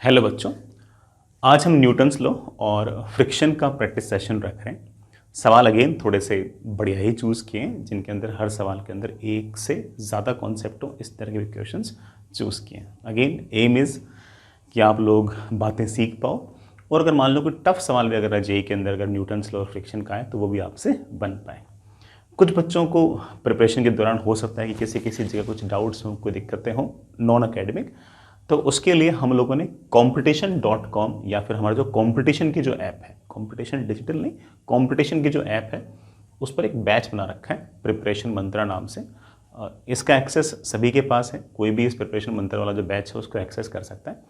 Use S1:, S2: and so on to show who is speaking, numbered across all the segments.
S1: Hello बच्चों, आज हम न्यूटन्स लॉ और फ्रिक्शन का प्रैक्टिस सेशन रख रहे हैं। सवाल अगेन थोड़े से बढ़िया ही चूज़ किए हैं, जिनके अंदर हर सवाल के अंदर एक से ज़्यादा कॉन्सेप्ट हो, इस तरह के क्वेश्चंस चूज़ किए हैं। अगेन एम इज़ कि आप लोग बातें सीख पाओ, और अगर मान लो कोई टफ सवाल भी अगर जेईई के अंदर अगर न्यूटन्स लॉ और फ्रिक्शन का है तो वो भी आपसे बन पाए। कुछ बच्चों को प्रिपरेशन के दौरान हो सकता है कि किसी किसी जगह कुछ डाउट्स हों, कोई दिक्कतें हों नॉन अकेडमिक, तो उसके लिए हम लोगों ने competition.com या फिर हमारा जो कंपटीशन की जो ऐप है, कंपटीशन डिजिटल नहीं, कंपटीशन की जो ऐप है उस पर एक बैच बना रखा है प्रिपरेशन मंत्रा नाम से। इसका एक्सेस सभी के पास है, कोई भी इस प्रिपरेशन मंत्रा वाला जो बैच है उसको एक्सेस कर सकता है।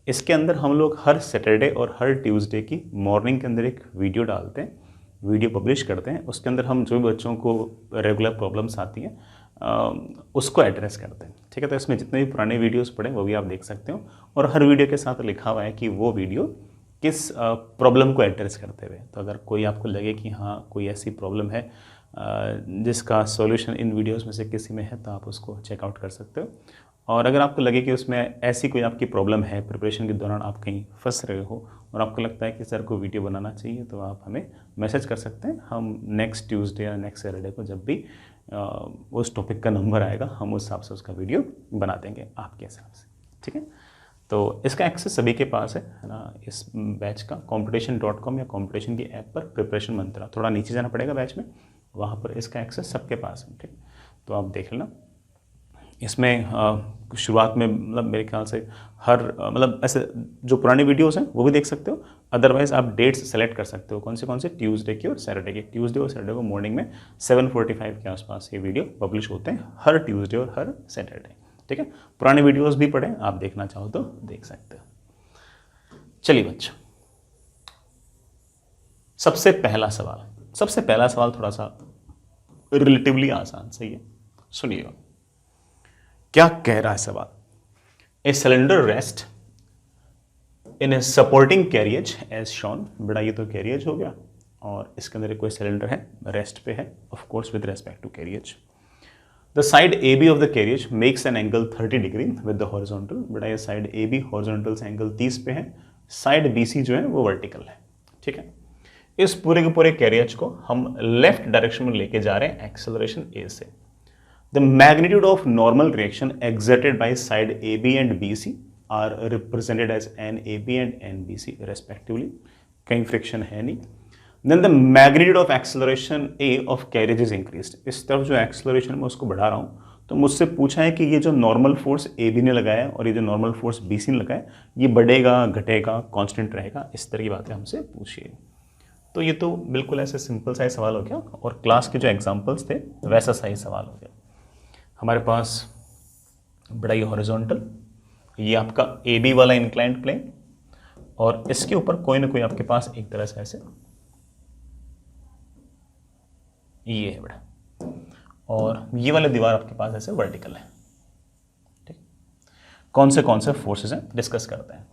S1: इसके अंदर हम लोग हर सैटरडे और हर ट्यूसडे की मॉर्निंग के अंदर एक वीडियो डालते हैं, वीडियो पब्लिश करते हैं। उसके अंदर हम जो भी बच्चों को रेगुलर प्रॉब्लम्स आती हैं उसको एड्रेस करते हैं। ठीक है, तो इसमें जितने भी पुराने वीडियोस पड़े वो भी आप देख सकते हो, और हर वीडियो के साथ लिखा हुआ है कि वो वीडियो किस प्रॉब्लम को एड्रेस करते हुए। तो अगर कोई आपको लगे कि हाँ कोई ऐसी प्रॉब्लम है जिसका सॉल्यूशन इन वीडियोस में से किसी में है, तो आप उसको चेकआउट कर सकते हो। और अगर आपको लगे कि उसमें ऐसी कोई आपकी प्रॉब्लम है, प्रिपरेशन के दौरान आप कहीं फंस रहे हो और आपको लगता है कि सर को वीडियो बनाना चाहिए, तो आप हमें मैसेज कर सकते हैं। हम नेक्स्ट ट्यूसडे या नेक्स्ट सैटरडे को जब भी उस टॉपिक का नंबर आएगा, हम उस हिसाब से उसका वीडियो बना देंगे आपके हिसाब से। ठीक है, तो इसका एक्सेस सभी के पास है ना, इस बैच का competition.com या कंपटीशन की ऐप पर प्रिपरेशन मंत्रा, थोड़ा नीचे जाना पड़ेगा बैच में, वहाँ पर इसका एक्सेस सबके पास है। ठीक, तो आप देख लेना। इसमें शुरुआत में मतलब मेरे ख्याल से हर मतलब ऐसे जो पुराने वीडियोस हैं वो भी देख सकते हो, अदरवाइज आप डेट्स सेलेक्ट कर सकते हो कौन से ट्यूसडे की और सैटरडे की। ट्यूसडे और सैटरडे को मॉर्निंग में 7:45 के आसपास ये वीडियो पब्लिश होते हैं, हर ट्यूसडे और हर सैटरडे। ठीक है, पुराने वीडियोस भी पढ़ें, आप देखना चाहो तो देख सकते हो। चलिए बच्चों, सबसे पहला सवाल थोड़ा सा रिलेटिवली आसान, सही है, सुनिएगा क्या कह रहा है सवाल। A cylinder rest in a supporting carriage as shown. बड़ा ये तो कैरियज हो गया, और इसके अंदर कोई सिलेंडर है, रेस्ट पे है, of course with respect to carriage. The side A B of the carriage makes an angle 30 degree with the horizontal. बड़ा ये साइड ए बी हॉरिजॉन्टल से एंगल 30 पे है, साइड बी सी जो है वो वर्टिकल है। ठीक है, इस पूरे के पूरे कैरियज को हम लेफ्ट डायरेक्शन में लेके जा रहे हैं एक्सेलरेशन ए से। The magnitude of normal reaction exerted by side AB and BC are represented as NAB and NBC respectively. कहीं फ्रिक्शन है नहीं। Then the magnitude of acceleration A of carriage is increased. इस तरफ जो एक्सेलरेशन मैं उसको बढ़ा रहा हूँ, तो मुझसे पूछा है कि ये जो नॉर्मल फोर्स AB ने लगाया और ये जो नॉर्मल फोर्स BC ने लगाया, ये बढ़ेगा घटेगा कांस्टेंट रहेगा, इस तरह की बातें हमसे पूछिए। तो ये तो बिल्कुल ऐसे सिंपल सा ही सवाल हो गया, और क्लास के जो एग्जाम्पल्स थे वैसा सा ही सवाल हो गया। हमारे पास बड़ा ही हॉरिजॉन्टल, ये आपका ए बी वाला इंक्लाइंड प्लेन, और इसके ऊपर कोई ना कोई आपके पास एक तरह से ऐसे ये है बड़ा, और ये वाली दीवार आपके पास ऐसे वर्टिकल है। ठीक, कौन से फोर्सेस हैं डिस्कस करते हैं।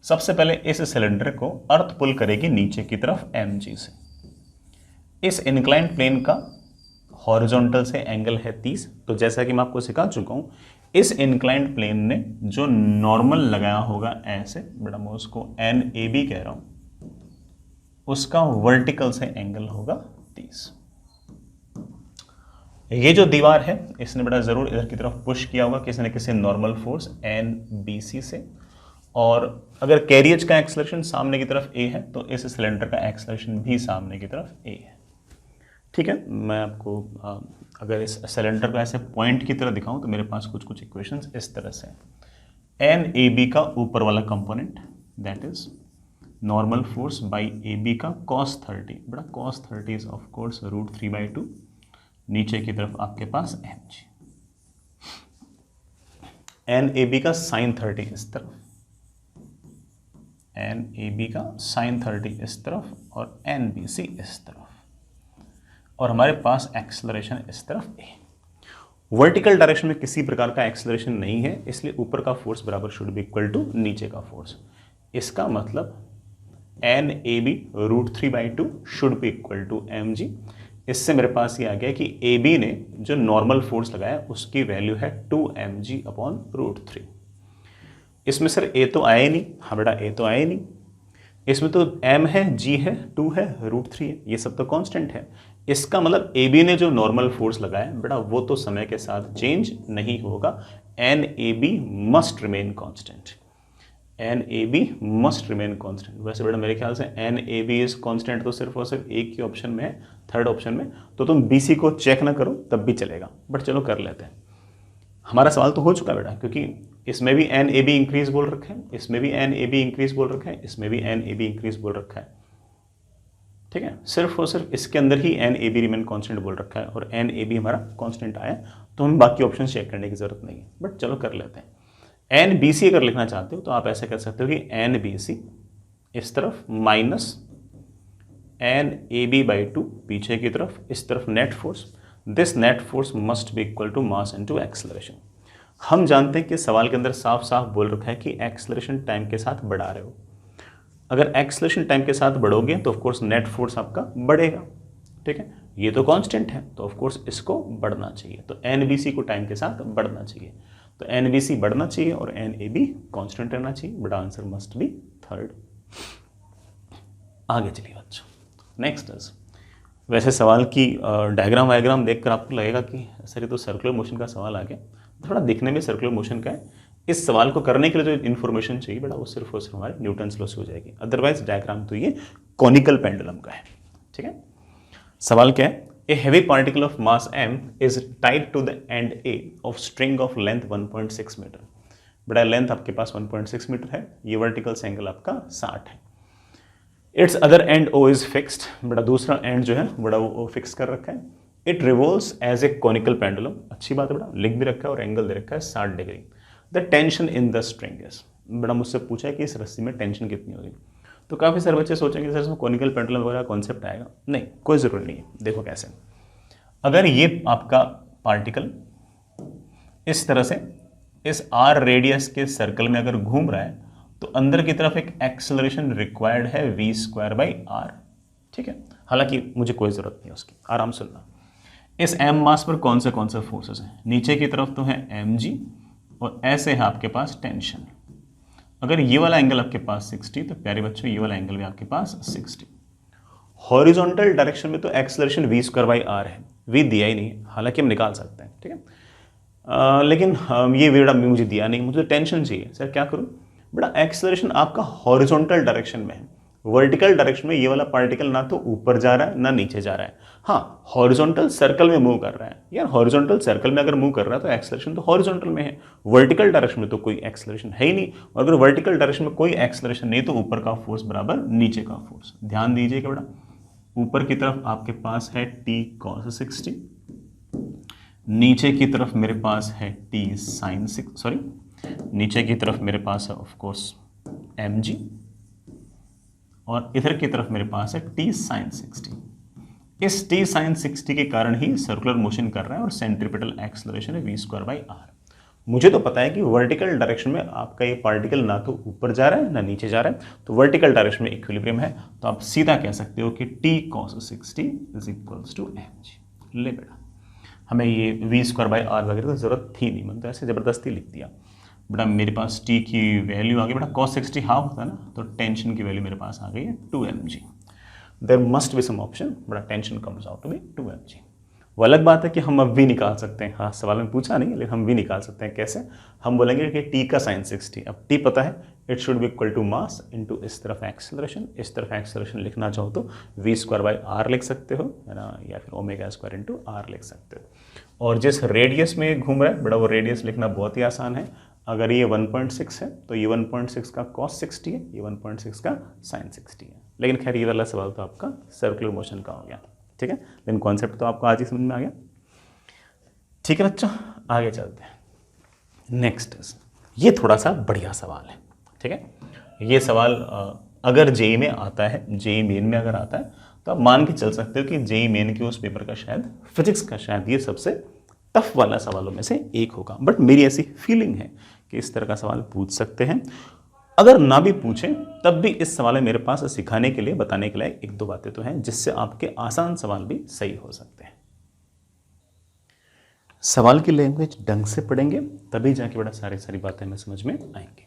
S1: सबसे पहले इस सिलेंडर को अर्थ पुल करेगी नीचे की तरफ mg से। इस इंक्लाइंड प्लेन का हॉरिजॉन्टल से एंगल है 30। तो जैसा कि मैं आपको सिखा चुका हूं, इस इंक्लाइंड प्लेन ने जो नॉर्मल लगाया होगा ऐसे, बड़ा मैं उसको NAB कह रहा हूं, उसका वर्टिकल से एंगल होगा 30। ये जो दीवार है इसने बड़ा जरूर इधर की तरफ पुश किया होगा किसी न किसी नॉर्मल फोर्स NBC से, और अगर कैरियज का एक्सेलरेशन सामने की तरफ A है तो इस सिलेंडर का एक्सेलरेशन भी सामने की तरफ A है। ठीक है, मैं आपको अगर इस सिलेंडर को ऐसे पॉइंट की तरह दिखाऊं तो मेरे पास कुछ इक्वेशंस इस तरह से हैं। NAB का ऊपर वाला component that is normal force by AB का cos 30, बड़ा cos 30 इज ऑफ कोर्स √3/2, नीचे की तरफ आपके पास mg। NAB का sin 30 इस तरफ, NAB का sin 30 इस तरफ, और NBC इस तरफ, और हमारे पास एक्सेलरेशन इस तरफ ए। वर्टिकल डायरेक्शन में किसी प्रकार का एक्सेलरेशन नहीं है, इसलिए ऊपर का फोर्स बराबर शुड बी इक्वल टू नीचे का फोर्स। इसका मतलब NAB √3/2 should be equal to mg। इससे मेरे पास ये आ गया कि AB ने जो नॉर्मल फोर्स लगाया उसकी वैल्यू है 2mg/√3। इसमें सर ए तो आया ही नहीं, हाँ बेटा ए तो आया ही नहीं, इसमें तो m है, g है, 2 है, √3 है, ये सब तो कांस्टेंट है। इसका मतलब AB ने जो नॉर्मल फोर्स लगाया बेटा वो तो समय के साथ चेंज नहीं होगा, NAB must remain constant, NAB must remain constant. वैसे बेटा मेरे ख्याल से NAB इज कांस्टेंट तो सिर्फ और सिर्फ एक ही ऑप्शन में है, थर्ड ऑप्शन में, तो तुम BC को चेक ना करो तब भी चलेगा, बट चलो कर लेते हैं। हमारा सवाल तो हो चुका बेटा, क्योंकि इसमें भी NAB इंक्रीज बोल रखा है, इसमें भी NAB इंक्रीज बोल रखा है, इसमें भी NAB इंक्रीज बोल रखा है, ठीक है। सिर्फ और सिर्फ इसके अंदर ही NAB रिमेन कांस्टेंट बोल रखा है और NAB हमारा कांस्टेंट आया, तो हमें बाकी ऑप्शन चेक करने की जरूरत नहीं है, बट चलो कर लेते हैं। NBC अगर लिखना चाहते हो तो आप ऐसे कर सकते हो कि NBC इस तरफ माइनस NAB/2 पीछे की तरफ, इस तरफ net force, this net force must be equal to mass into acceleration. हम जानते हैं कि सवाल के अंदर साफ साफ बोल रखा है कि एक्सेलरेशन टाइम के साथ बढ़ा रहे हो, अगर एक्सेलरेशन टाइम के साथ बढ़ोगे तो ऑफकोर्स नेट फोर्स आपका बढ़ेगा, ठीक है। ये तो कांस्टेंट है तो ऑफकोर्स इसको बढ़ना चाहिए, तो NBC को टाइम के साथ बढ़ना चाहिए, तो NBC बढ़ना चाहिए और NAB कांस्टेंट रहना चाहिए, but answer must be third. आगे चलिए बच्चों, नेक्स्ट इज, वैसे सवाल की डायग्राम वायग्राम देखकर आपको लगेगा कि सर ये तो सर्कुलर मोशन का सवाल आ गया, थोड़ा दिखने में सर्कुलर मोशन का है। इस सवाल को करने के लिए जो इन्फॉर्मेशन चाहिए बेटा वो सिर्फ और सिर्फ हमारे न्यूटन्स लॉ से हो जाएगी, अदरवाइज डायग्राम तो ये कॉनिकल पेंडुलम का है, ठीक है। सवाल क्या है, a heavy particle of mass m is tied to the end A of string of length 1.6 metre. बेटा लेंथ आपके पास 1.6 मीटर है, ये वर्टिकल एंगल आपका 60 है। It's other and O is fixed, बेटा दूसरा एंड जो है बड़ा वो फिक्स कर रखा है। It revolves as a conical pendulum, अच्छी बात है बेटा, लिख भी रखा है और एंगल दे रखा है 60 degree. The tension in the string is, बेटा मुझसे पूछा है कि इस रस्सी में टेंशन कितनी होगी, तो काफ़ी सारे बच्चे सोचेंगे सर इसमें कॉनिकल पेंडुलम वगैरह कॉन्सेप्ट आएगा, नहीं कोई ज़रूरी नहीं है। देखो कैसे, अगर ये आपका पार्टिकल इस तरह से इस R रेडियस के सर्कल में अगर घूम रहा है तो अंदर की तरफ एक एक्सेलरेशन रिक्वायर्ड है v²/r, ठीक है। हालांकि मुझे कोई ज़रूरत नहीं है उसकी, आराम सुनना। इस m मास पर कौन से फोर्सेस हैं, नीचे की तरफ तो है mg और ऐसे है आपके पास टेंशन। अगर ये वाला एंगल आपके पास 60 तो प्यारे बच्चों ये वाला एंगल भी आपके पास 60। हॉरिजॉन्टल डायरेक्शन में तो एक्सेलरेशन v²/r है, v दिया ही नहीं है, हालांकि हम निकाल सकते हैं, ठीक है। लेकिन ये बेटा मुझे दिया नहीं, मुझे टेंशन चाहिए, सर क्या करूं बेटा, एक्सेलरेशन आपका हॉरिजॉन्टल डायरेक्शन में है, वर्टिकल डायरेक्शन में ये वाला पार्टिकल ना तो ऊपर जा रहा है ना नीचे जा रहा है, हाँ हॉरिजॉन्टल सर्कल में मूव कर रहा है। यार हॉरिजॉन्टल सर्कल में अगर मूव कर रहा है तो एक्सेलरेशन तो हॉरिजॉन्टल में है, वर्टिकल डायरेक्शन में तो कोई एक्सेलरेशन है ही नहीं, और अगर वर्टिकल डायरेक्शन में कोई एक्सेलरेशन नहीं तो ऊपर का फोर्स बराबर नीचे का फोर्स। ध्यान दीजिएगा बेटा, ऊपर की तरफ आपके पास है t cos 60, नीचे की तरफ मेरे पास है t sin 6, सॉरी नीचे की तरफ मेरे पास है ऑफ कोर्स mg और इधर की तरफ मेरे पास है t sin 60। इस t sin 60 के कारण ही सर्कुलर मोशन कर रहा है और सेंट्रीपिटल एक्सेलरेशन है v²/r। मुझे तो पता है कि वर्टिकल डायरेक्शन में आपका ये पार्टिकल ना तो ऊपर जा रहा है ना नीचे जा रहा है, तो वर्टिकल डायरेक्शन में इक्विलिब्रियम है, तो आप सीधा कह सकते हो कि t cos 60 is equals to mg। ले बेटा, हमें ये v²/r वगैरह की जरूरत थी नहीं, मैंने तो ऐसे ज़बरदस्ती लिख दिया। बेटा मेरे पास t की वैल्यू आ गई, बेटा cos 60 हाफ होता है ना, तो टेंशन की वैल्यू मेरे पास आ गई है 2mg। There must be some option, बेटा tension comes out to be 2mg। वो अलग बात है कि हम अब भी निकाल सकते हैं, हाँ सवाल में पूछा नहीं लेकिन हम भी निकाल सकते हैं। कैसे, हम बोलेंगे कि t का sin 60, अब t पता है, it should be equal to mass into इस तरफ एक्सेलरेशन, इस तरफ एक्सेलरेशन लिखना चाहो तो v²/r लिख सकते हो, है ना, या फिर ω² इंटू r लिख सकते हो। और जिस रेडियस में घूम रहा है बेटा वो रेडियस लिखना बहुत ही आसान है, अगर ये 1.6 है तो ये 1.6 का cos 60 है, ये 1.6 का sin 60 है। लेकिन खैर ये वाला सवाल तो आपका सर्कुलर मोशन का हो गया, ठीक है, लेकिन कॉन्सेप्ट तो आपको आज ही समझ में आ गया। ठीक है बच्चों, आगे चलते हैं। नेक्स्ट ये थोड़ा सा बढ़िया सवाल है, ठीक है। ये सवाल अगर जेई में आता है, जेई मेन में अगर आता है तो आप मान के चल सकते हो कि जेई मेन के उस पेपर का शायद फिजिक्स का शायद ये सबसे टफ वाला सवालों में से एक होगा, बट मेरी ऐसी फीलिंग है कि इस तरह का सवाल पूछ सकते हैं। अगर ना भी पूछें तब भी इस सवाल में मेरे पास सिखाने के लिए, बताने के लिए एक दो बातें तो हैं जिससे आपके आसान सवाल भी सही हो सकते हैं। सवाल की लैंग्वेज ढंग से पढ़ेंगे तभी जाके बड़ा सारी बातें हमें समझ में आएंगी।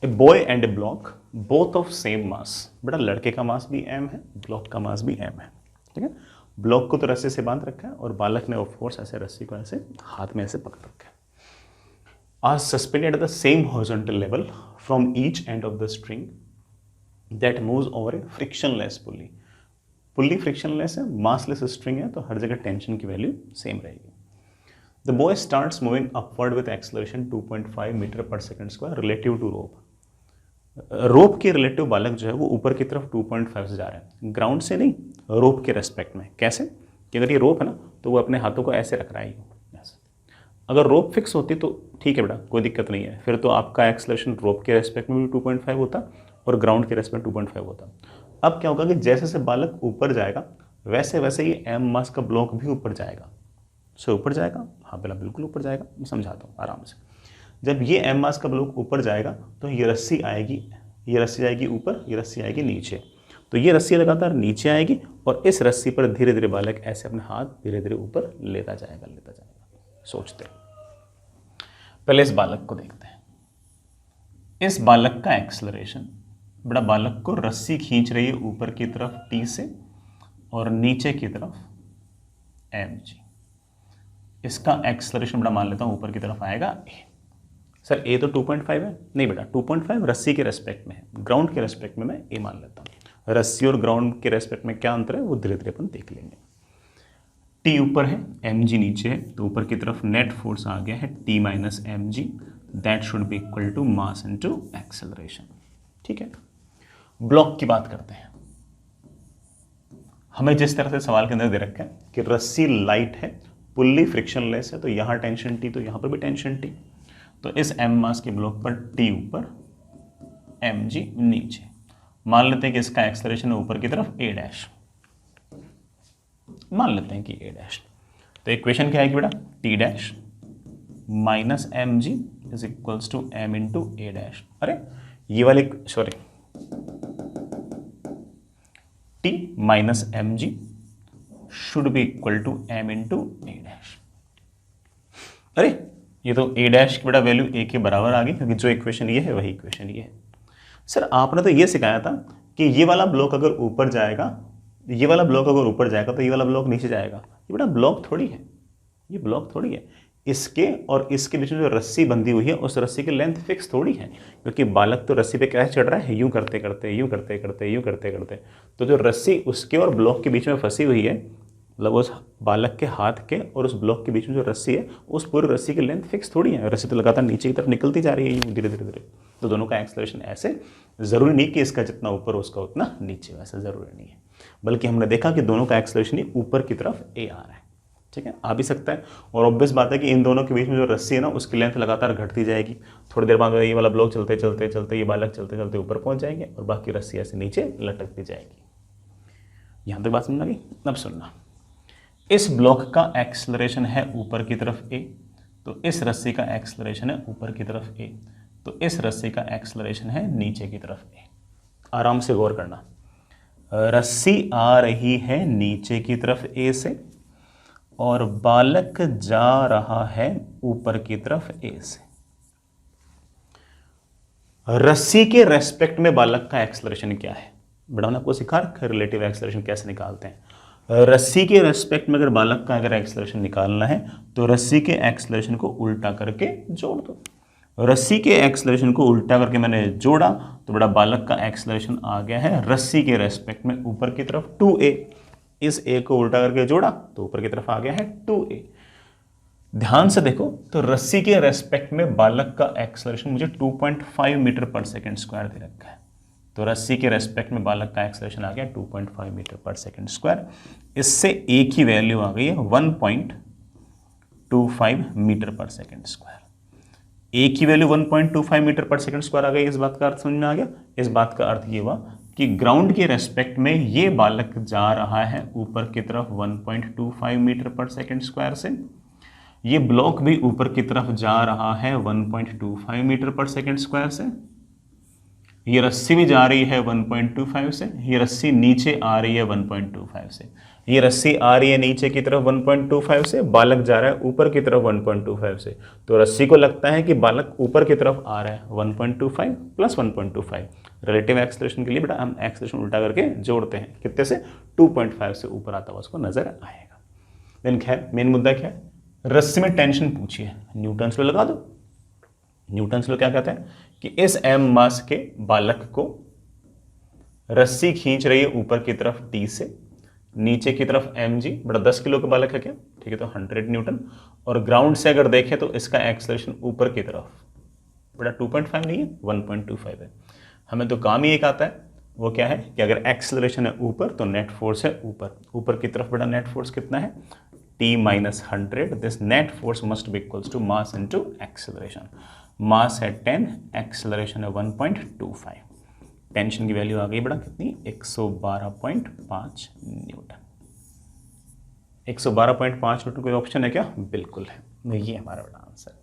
S1: A boy and A block both of same mass. बेटा लड़के का मास भी m है, ब्लॉक का मास भी m है, ठीक है। ब्लॉक को तो रस्सी से बांध रखा है और बालक ने ऑफ कोर्स ऐसे रस्सी को ऐसे हाथ में ऐसे पकड़ रखा है। Are suspended at the same horizontal level from each end of the string that moves over a frictionless pulley. Pulley frictionless है, मासलेस स्ट्रिंग है, तो हर जगह टेंशन की वैल्यू सेम रहेगी। The boy starts moving upward with acceleration 2.5 metre per second square relative to rope. Rope के relative बालक जो है वो ऊपर की तरफ 2.5 से जा रहे हैं, ग्राउंड से नहीं, रोप के रेस्पेक्ट में। कैसे कि अगर ये रोप है ना तो वो अपने हाथों को ऐसे रख रहा है ऐसे। अगर रोप फिक्स होती तो ठीक है बेटा, कोई दिक्कत नहीं है, फिर तो आपका एक्सेलरेशन रोप के रेस्पेक्ट में भी 2.5 होता और ग्राउंड के रेस्पेक्ट 2.5 होता। अब क्या होगा कि जैसे जैसे बालक ऊपर जाएगा वैसे वैसे ये m मास का ब्लॉक भी ऊपर जाएगा। सो ऊपर जाएगा, हाँ बेटा बिल्कुल ऊपर जाएगा, मैं समझाता हूँ आराम से। जब ये m मास का ब्लॉक ऊपर जाएगा तो ये रस्सी आएगी, ये रस्सी जाएगी ऊपर, ये रस्सी आएगी नीचे। तो ये रस्सी लगातार नीचे आएगी और इस रस्सी पर धीरे धीरे बालक ऐसे अपने हाथ धीरे धीरे ऊपर लेता जाएगा, लेता जाएगा। सोचते हैं, पहले इस बालक को देखते हैं। इस बालक का एक्सेलरेशन, बड़ा बालक को रस्सी खींच रही है ऊपर की तरफ t से और नीचे की तरफ mg। इसका एक्सेलरेशन बड़ा मान लेता हूं ऊपर की तरफ आएगा a। सर a तो 2.5 है, नहीं बेटा 2.5 रस्सी के रेस्पेक्ट में है, ग्राउंड के रेस्पेक्ट में मैं a मान लेता हूं। रस्सी और ग्राउंड के रेस्पेक्ट में क्या अंतर है वो धीरे धीरे अपन देख लेंगे। t ऊपर है, mg नीचे है, तो ऊपर की तरफ नेट फोर्स आ गया है t minus mg, that should be equal to mass into acceleration. ठीक है, ब्लॉक की बात करते हैं। हमें जिस तरह से सवाल के अंदर दे रखा है कि रस्सी लाइट है, पुल्ली फ्रिक्शनलेस है, तो यहां टेंशन टी, तो यहां पर भी टेंशन टी। तो इस m मास के ब्लॉक पर t ऊपर, mg नीचे। मान लेते हैं कि इसका एक्सेलरेशन है ऊपर की तरफ a डैश, मान लेते हैं कि a डैश। तो इक्वेशन क्या है कि बेटा t dash minus mg is equals to m into a dash. अरे ये वाले sorry t minus mg should be equal to m into a dash. अरे ये तो a डैश की बेटा वैल्यू a के बराबर आ गई, क्योंकि जो इक्वेशन ये है वही इक्वेशन ये है। सर आपने तो ये सिखाया था कि ये वाला ब्लॉक अगर ऊपर जाएगा, ये वाला ब्लॉक अगर ऊपर जाएगा तो ये वाला ब्लॉक नीचे जाएगा। ये बेटा ब्लॉक थोड़ी है, ये ब्लॉक थोड़ी है। इसके और इसके बीच में जो रस्सी बंधी हुई है उस रस्सी की लेंथ फिक्स थोड़ी है, क्योंकि बालक तो रस्सी पे कैसे चढ़ रहा है, यूं करते करते यूं करते करते यूं करते करते। तो जो रस्सी उसके और ब्लॉक के बीच में फंसी हुई है, मतलब उस बालक के हाथ के और उस ब्लॉक के बीच में जो रस्सी है, उस पूरी रस्सी की लेंथ फिक्स थोड़ी है। रस्सी तो लगातार नीचे की तरफ निकलती जा रही है यूं धीरे धीरे धीरे। तो दोनों का एक्सेलरेशन ऐसे, जरूरी नहीं कि इसका जितना ऊपर उसका उतना नीचे, वैसा जरूरी नहीं है। बल्कि हमने देखा कि दोनों का एक्सेलरेशन ही ऊपर की तरफ a आ रहा है। ठीक है, आ भी सकता है। और ऑब्वियस बात है कि इन दोनों के बीच में जो रस्सी है ना, उसकी लेंथ लगातार घटती जाएगी। थोड़ी देर बाद ये वाला ब्लॉक चलते चलते चलते ये बालक चलते चलते ऊपर पहुंच जाएंगे और बाकी रस्सी ऐसे नीचे लटकती जाएगी। यहां तक बात समझ आ गई? अब सुनना, इस ब्लॉक का एक्सेलरेशन है ऊपर की तरफ a, तो इस रस्सी का एक्सेलरेशन है ऊपर की तरफ a, तो इस रस्सी का एक्सेलरेशन है नीचे की तरफ a। आराम से गौर करना, रस्सी आ रही है नीचे की तरफ a से और बालक जा रहा है ऊपर की तरफ a से। रस्सी के रेस्पेक्ट में बालक का एक्सेलरेशन क्या है? बड़ा आपको सिखा रखा है रिलेटिव एक्सेलरेशन कैसे निकालते हैं। रस्सी के रेस्पेक्ट में अगर बालक का अगर एक्सेलरेशन निकालना है तो रस्सी के एक्सेलरेशन को उल्टा करके जोड़ दो। रस्सी के एक्सेलरेशन को उल्टा करके मैंने जोड़ा तो बड़ा बालक का एक्सेलरेशन आ गया है रस्सी के रेस्पेक्ट में ऊपर की तरफ 2a। इस a को उल्टा करके जोड़ा तो ऊपर की तरफ आ गया है 2a। ध्यान से देखो तो रस्सी के रेस्पेक्ट में बालक का एक्सेलरेशन मुझे 2.5 मीटर पर सेकंड स्क्वायर दे रखा है। तो रस्सी के रेस्पेक्ट में बालक का एक्सेलरेशन आ गया 2.5 मीटर पर सेकंड स्क्वायर। इससे एक ही वैल्यू आ गई है 1.25 मीटर पर सेकंड स्क्वायर। एक ही value 1.25 metre per second square आ गई। इस बात का अर्थ समझ में आ गया? इस बात का अर्थ ये हुआ कि ग्राउंड के रेस्पेक्ट में ये बालक जा रहा है ऊपर की तरफ 1.25 मीटर पर सेकंड स्क्वायर से, ये ब्लॉक भी ऊपर की तरफ जा रहा है 1.25 मीटर पर सेकंड स्क्वायर से। ये रस्सी भी जा रही है 1.25 से, ये रस्सी नीचे आ रही है 1.25 से, ये रस्सी आ रही है नीचे की तरफ 1.25 से, बालक जा रहा है ऊपर की तरफ 1.25 से। तो रस्सी को लगता है कि बालक ऊपर की तरफ आ रहा है 1.25 प्लस 1.25। रिलेटिव एक्सेलरेशन के लिए बेटा हम एक्सेलरेशन उल्टा करके जोड़ते हैं, कितने से 2.5 से ऊपर आता हुआ उसको नजर आएगा। लेकिन खैर मेन मुद्दा क्या है, रस्सी में टेंशन पूछिए, न्यूटन्स लॉ लगा दो। न्यूटन्स लॉ क्या कहता है कि इस m मास के बालक को रस्सी खींच रही है ऊपर की तरफ t से, नीचे की तरफ mg, बड़ा 10 किलो का बालक है क्या, ठीक है, तो 100 न्यूटन। और ग्राउंड से अगर देखें तो इसका एक्सेलरेशन ऊपर की तरफ बड़ा 2.5 नहीं है 1.25 है। हमें तो काम ही एक आता है, वो क्या है कि अगर एक्सेलरेशन है ऊपर तो नेट फोर्स है ऊपर, ऊपर की तरफ बड़ा नेट फोर्स कितना है t minus 100, this net force must be equals to mass into acceleration. Mass है 10, एक्सेलरेशन है 1.25, टेंशन की वैल्यू आ गई बड़ा कितनी 112.5 न्यूटन। 112.5 न्यूटन कोई ऑप्शन है क्या, बिल्कुल है, ये हमारा बड़ा आंसर।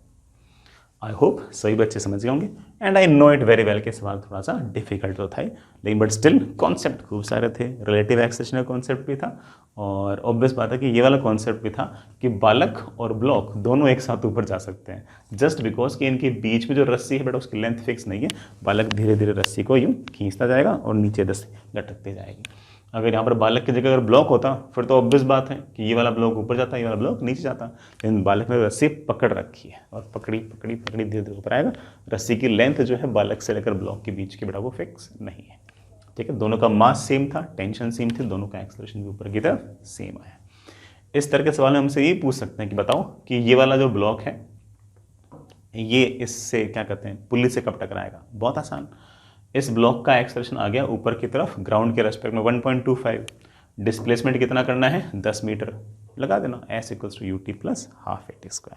S1: आई होप सभी बच्चे समझ गए होंगे and I know it very well के सवाल थोड़ा सा डिफिकल्ट तो था ही, लेकिन बट स्टिल कॉन्सेप्ट खूब सारे थे। रिलेटिव एक्सेलरेशन का कॉन्सेप्ट भी था और ऑब्वियस बात है कि ये वाला कॉन्सेप्ट भी था कि बालक और ब्लॉक दोनों एक साथ ऊपर जा सकते हैं, जस्ट बिकॉज कि इनके बीच में जो रस्सी है बेटा उसकी लेंथ फिक्स नहीं है। बालक धीरे धीरे रस्सी को यूँ खींचता जाएगा और नीचे रस्सी लटकती जाएगी। अगर यहाँ पर बालक की जगह अगर ब्लॉक होता फिर तो ऑब्वियस बात है कि ये वाला ब्लॉक ऊपर जाता, ये वाला ब्लॉक नीचे जाता, लेकिन बालक ने रस्सी पकड़ रखी है और पकड़ी पकड़ी पकड़ी धीरे धीरे ऊपर आएगा। रस्सी की लेंथ जो है बालक से लेकर ब्लॉक के बीच की बेटा वो फिक्स नहीं है, ठीक है। दोनों का मास सेम था, टेंशन सेम थी, दोनों का एक्सेलरेशन भी ऊपर की तरफ सेम आया। इस तरह के सवाल में हमसे ये पूछ सकते हैं कि बताओ कि ये वाला जो ब्लॉक है ये इससे क्या कहते हैं पुल्ली से कब टकराएगा। बहुत आसान, इस ब्लॉक का एक्सेलरेशन आ गया ऊपर की तरफ ग्राउंड के रेस्पेक्ट में 1.25, डिस्प्लेसमेंट कितना करना है 10 मीटर, लगा देना S equals to UT plus half AT²।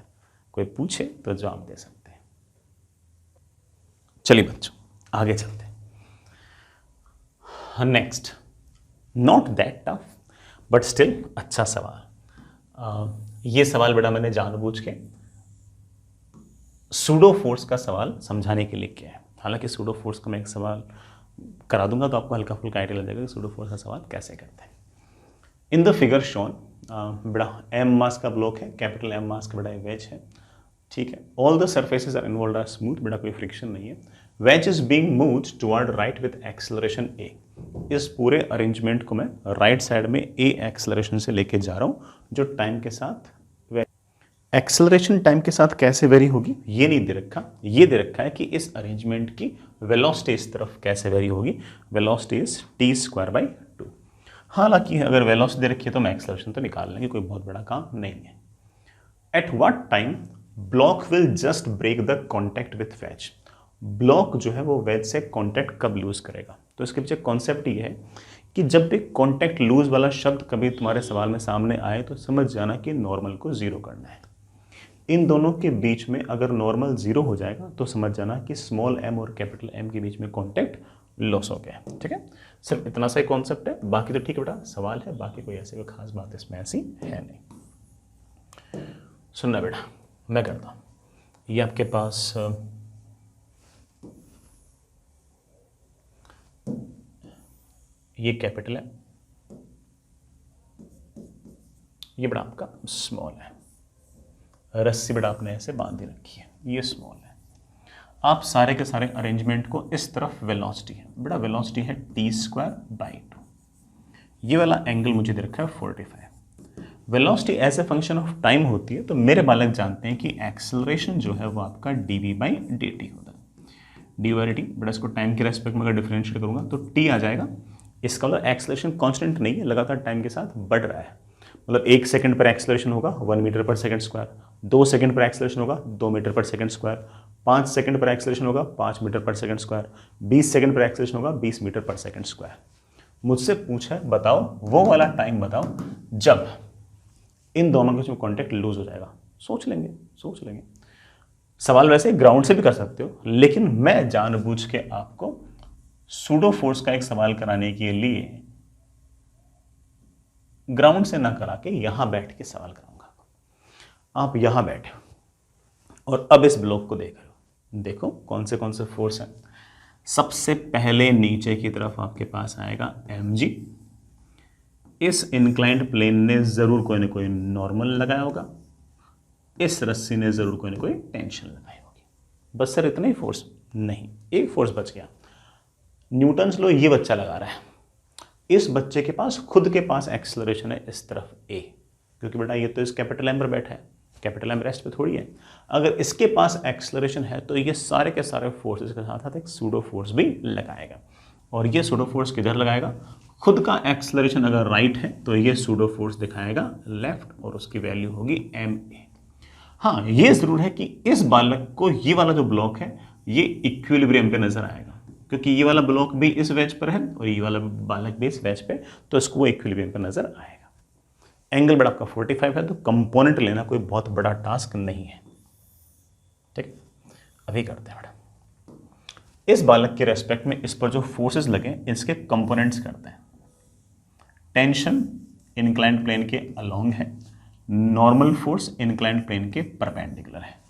S1: कोई पूछे तो जवाब दे सकते हैं। चलिए बच्चों आगे चलते हैं। Next, not that tough but still अच्छा सवाल। ये सवाल बेटा मैंने जानबूझ के सूडो फोर्स का सवाल समझाने के लिए किया है। हालांकि सूडो फोर्स का मैं एक सवाल करा दूंगा तो आपको हल्का फुल्का आइडिया लग जाएगा कि सूडो फोर्स का सवाल कैसे करते हैं। इन द फिगर शोन बड़ा m मास का ब्लॉक है, कैपिटल M मास का बड़ा वेज है, ठीक है। All the surfaces are involved are smooth, बड़ा कोई फ्रिक्शन नहीं है। Wedge is being moved toward right with acceleration a। इस पूरे अरेंजमेंट को मैं राइट साइड में a एक्सेलरेशन से लेके जा रहा हूँ, जो टाइम के साथ एक्सेलरेशन टाइम के साथ कैसे वेरी होगी ये नहीं दे रखा, ये दे रखा है कि इस अरेंजमेंट की वेलोसिटी इस तरफ कैसे वेरी होगी। Velocity is t²/2। हालांकि अगर वेलोसिटी दे रखी है तो मैं एक्सेलरेशन तो निकाल लेंगे, कोई बहुत बड़ा काम नहीं है। At what time block will just break the contact with wedge. Block जो है वो वेज से कॉन्टैक्ट कब लूज करेगा, तो इसके पीछे कॉन्सेप्ट ये है कि जब भी कॉन्टैक्ट लूज वाला शब्द कभी तुम्हारे सवाल में सामने आए तो समझ जाना कि नॉर्मल को जीरो करना है। इन दोनों के बीच में अगर नॉर्मल जीरो हो जाएगा तो समझ जाना कि स्मॉल m और कैपिटल M के बीच में कॉन्टैक्ट लॉस हो गया, ठीक है। सिर्फ इतना सा ही कॉन्सेप्ट है, बाकी तो ठीक है बेटा सवाल है, बाकी कोई ऐसी कोई खास बात इसमें ऐसी है नहीं। सुनना बेटा मैं करता हूँ, ये आपके पास ये कैपिटल है, ये बड़ा आपका स्मॉल है, रस्सी बड़ा आपने ऐसे बांधी रखी है, ये स्मॉल है। आप सारे के सारे अरेंजमेंट को इस तरफ वेलोसिटी है, बड़ा वेलोसिटी है t²/2। ये वाला एंगल मुझे दे रखा है 45। Velocity as a function of time होती है, तो मेरे बालक जानते हैं कि एक्सेलरेशन जो है वो आपका dv/dt होता है। dv/dt बड़ा इसको टाइम के रेस्पेक्ट में अगर डिफरेंशिएट करूंगा तो t आ जाएगा। इसका मतलब एक्सेलरेशन कांस्टेंट नहीं है, लगातार टाइम के साथ बढ़ रहा है। मतलब 1 सेकंड पर एक्सेलरेशन होगा 1 metre per second square, 2 second पर एक्सेलरेशन होगा 2 metre per second square, 5 second पर एक्सेलरेशन होगा 5 metre per second square, 20 second पर एक्सेलरेशन होगा 20 मीटर पर सेकंड स्क्वायर। मुझसे पूछा है बताओ वो वाला टाइम बताओ जब इन दोनों के बीच कॉन्टैक्ट लूज हो जाएगा। सोच लेंगे। सवाल वैसे ग्राउंड से भी कर सकते हो, लेकिन मैं जानबूझ के आपको सूडो फोर्स का एक सवाल कराने के लिए ग्राउंड से ना करा के यहां बैठ के सवाल कराऊंगा। आप यहां बैठे और अब इस ब्लॉक को देख रहे हो, देखो कौन से फोर्स हैं। सबसे पहले नीचे की तरफ आपके पास आएगा mg। इस इंक्लाइंड प्लेन ने ज़रूर कोई ना कोई नॉर्मल लगाया होगा, इस रस्सी ने ज़रूर कोई ना कोई टेंशन लगाई होगी। बस सर इतना ही फोर्स? नहीं, एक फोर्स बच गया। न्यूटन्स लॉ ये बच्चा लगा रहा है, इस बच्चे के पास खुद के पास एक्सेलरेशन है इस तरफ a, क्योंकि बेटा ये तो इस कैपिटल M पर बैठा है, कैपिटल M रेस्ट पे थोड़ी है। अगर इसके पास एक्सेलरेशन है तो ये सारे के सारे फोर्सेस के साथ साथ एक सूडो फोर्स भी लगाएगा, और ये सूडो फोर्स किधर लगाएगा? खुद का एक्सेलरेशन अगर राइट है तो ये सूडो फोर्स दिखाएगा लेफ्ट, और उसकी वैल्यू होगी ma। हाँ, ये जरूर है कि इस बालक को ये वाला जो ब्लॉक है ये इक्विलिब्रियम पे नजर आएगा, क्योंकि ये वाला ब्लॉक भी इस वेज पर है और ये वाला बालक भी इस वेज पे, तो इसको वो इक्विलिब्रियम पे नजर आएगा। एंगल बड़ा आपका 45 है, तो कंपोनेंट लेना कोई बहुत बड़ा टास्क नहीं है। ठीक, अभी करते हैं बड़ा। इस बालक के रेस्पेक्ट में इस पर जो फोर्सेस लगे इसके कंपोनेंट्स करते हैं। टेंशन इंक्लाइंड प्लेन के अलोंग है, नॉर्मल फोर्स इंक्लाइंड प्लेन के परपेंडिकुलर है।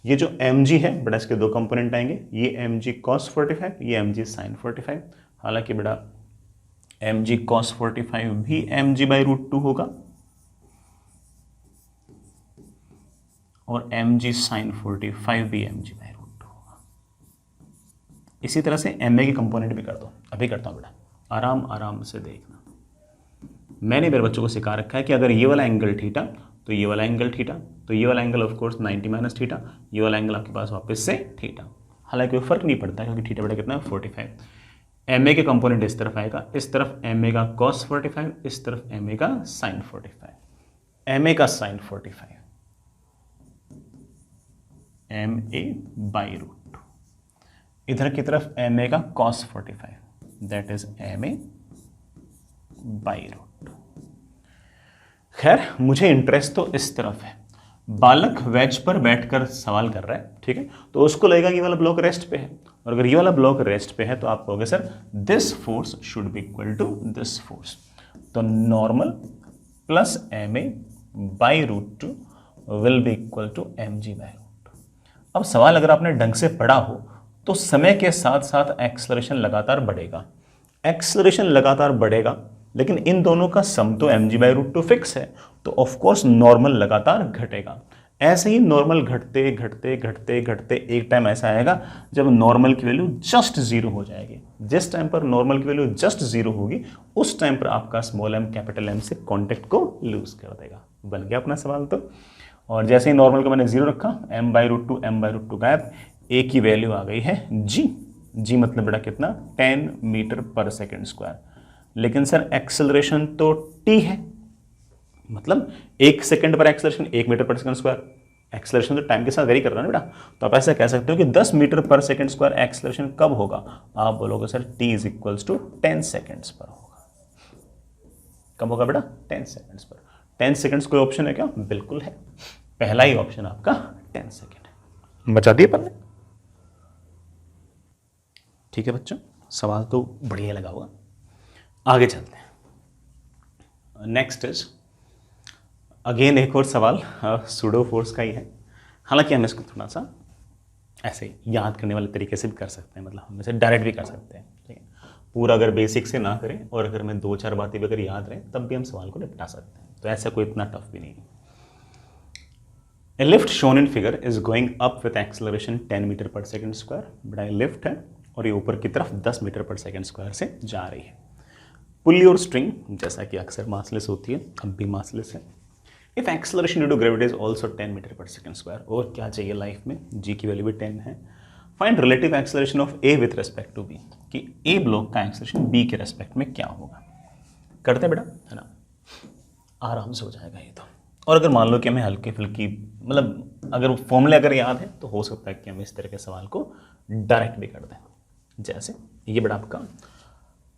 S1: ये जो mg है बेटा इसके दो कंपोनेंट आएंगे, ये mg cos 45, ये mg sin 45। हालांकि बेटा mg cos 45 भी mg/√2 होगा और mg sin 45 भी mg/√2 होगा। इसी तरह से ma के कंपोनेंट भी कर दो। अभी करता हूं बेटा, आराम आराम से देखना। मैंने मेरे बच्चों को सिखा रखा है कि अगर ये वाला एंगल थीटा तो ये वाला एंगल थीटा, तो ये वाला angle of course 90 minus theta, ये वाला एंगल आपके पास वापस से थीटा। हालांकि कोई फर्क नहीं पड़ता क्योंकि थीटा बड़ा कितना है 45। एम ए के कंपोनेंट इस तरफ आएगा, इस तरफ एम ए का कॉस 45, इस तरफ एम ए का साइन 45। एम ए का sine 45 M A by root, इधर की तरफ एम ए का cos 45 that is M A by root. खैर मुझे इंटरेस्ट तो इस तरफ है। बालक वेज पर बैठकर सवाल कर रहा है, ठीक है, तो उसको लगेगा कि ये वाला ब्लॉक रेस्ट पे है, और अगर ये वाला ब्लॉक रेस्ट पे है तो आप कहोगे sir this force should be equal to this force. तो normal plus M A by root 2 will be equal to M G by root. अब सवाल अगर आपने ढंग से पढ़ा हो तो समय के साथ साथ एक्सेलरेशन लगातार बढ़ेगा, एक्सेलरेशन लगातार बढ़ेगा, लेकिन इन दोनों का सम तो mg/√2 फिक्स है, तो ऑफ कोर्स नॉर्मल लगातार घटेगा। ऐसे ही नॉर्मल घटते घटते घटते घटते एक टाइम ऐसा आएगा जब नॉर्मल की वैल्यू जस्ट जीरो हो जाएगी। जिस टाइम पर नॉर्मल की वैल्यू जस्ट जीरो होगी उस टाइम पर आपका स्मॉल m कैपिटल M से कॉन्टेक्ट को लूज कर देगा। बन गया अपना सवाल तो। और जैसे ही नॉर्मल को मैंने जीरो रखा, m/√2 गायब, a की वैल्यू आ गई है g मतलब बेटा कितना 10 मीटर पर सेकेंड स्क्वायर। लेकिन सर एक्सेलरेशन तो t है, मतलब 1 सेकंड पर acceleration 1 metre per second square. Acceleration तो टाइम के साथ वेरी कर रहा है ना बेटा, तो आप ऐसा कह सकते हो कि 10 metre per second square acceleration कब होगा? आप बोलोगे sir t is equals to 10 seconds पर होगा। कब होगा बेटा? 10 सेकेंड्स पर। 10 सेकेंड्स कोई ऑप्शन है क्या? बिल्कुल है, पहला ही ऑप्शन आपका 10 सेकेंड है। बचा दिए पन्ने? ठीक है बच्चों, सवाल तो बढ़िया लगा होगा। आगे चलते हैं। नेक्स्ट इज अगेन एक और सवाल सूडो फोर्स का ही है। हालांकि हम इसको थोड़ा सा ऐसे याद करने वाले तरीके से भी कर सकते हैं, मतलब हम इसे डायरेक्ट भी कर सकते हैं, ठीक है। पूरा अगर बेसिक से ना करें और अगर हमें 2-4 बातें भी अगर याद रहें तब भी हम सवाल को निपटा सकते हैं, तो ऐसा कोई इतना टफ भी नहीं है। A lift shown in figure is going up with acceleration 10 metre per second square. बड़ा लिफ्ट है और ये ऊपर की तरफ 10 मीटर पर सेकेंड स्क्वायर से जा रही है। पुली और स्ट्रिंग जैसा कि अक्सर मासलेस होती है, अब भी मासलेस है। If acceleration due to gravity is also 10 metre per second square, और क्या चाहिए लाइफ में, जी की वैल्यू भी 10 है। Find relative acceleration of A with respect to B, कि ए ब्लॉक का एक्सेलरेशन बी के रेस्पेक्ट में क्या होगा। करते बेटा, है ना, आराम से हो जाएगा ये तो। और अगर मान लो कि हमें हल्की फुल्की, मतलब अगर फॉर्मूले अगर याद है तो हो सकता है कि हम इस तरह के सवाल को डायरेक्ट भी कर दें। जैसे ये बड़ा आपका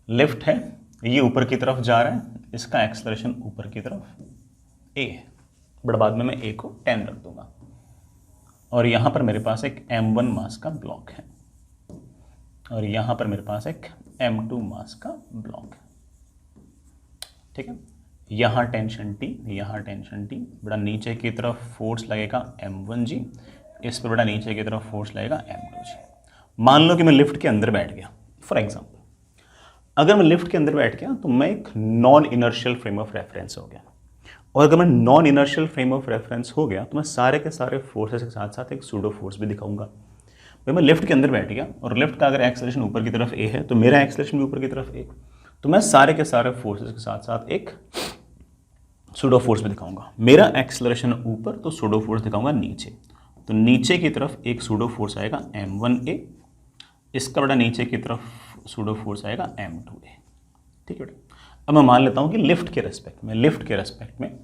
S1: लिफ्ट है, ये ऊपर की तरफ जा रहा है, इसका एक्सेलरेशन ऊपर की तरफ a है। बड़ा बाद में मैं a को 10 रख दूंगा, और यहाँ पर मेरे पास एक m1 मास का ब्लॉक है और यहाँ पर मेरे पास एक m2 मास का ब्लॉक है, ठीक है। यहाँ टेंशन T, यहाँ टेंशन T। बड़ा नीचे की तरफ फोर्स लगेगा m1g, इस पर बड़ा नीचे की तरफ फोर्स लगेगा m2g। मान लो कि मैं लिफ्ट के अंदर बैठ गया, फॉर एग्जाम्पल अगर मैं लिफ्ट के अंदर बैठ गया तो मैं एक non inertial frame of reference हो गया, और अगर मैं non inertial frame of reference हो गया तो मैं सारे के सारे फोर्सेस के साथ साथ एक सूडो फोर्स भी दिखाऊंगा। भाई मैं लिफ्ट के अंदर बैठ गया और लिफ्ट का अगर एक्सेलरेशन ऊपर की तरफ ए है तो मेरा एक्सेलरेशन भी ऊपर की तरफ ए, तो मैं सारे के सारे फोर्सेस के साथ साथ एक सूडो फोर्स भी दिखाऊंगा। मेरा एक्सेलरेशन ऊपर तो सूडो फोर्स दिखाऊंगा नीचे, तो नीचे की तरफ एक सूडो फोर्स आएगा m1a, इसका बड़ा नीचे की तरफ सूडो फोर्स आएगा m2a। ठीक है बेटा, अब मैं मान लेता हूं कि लिफ्ट के रेस्पेक्ट में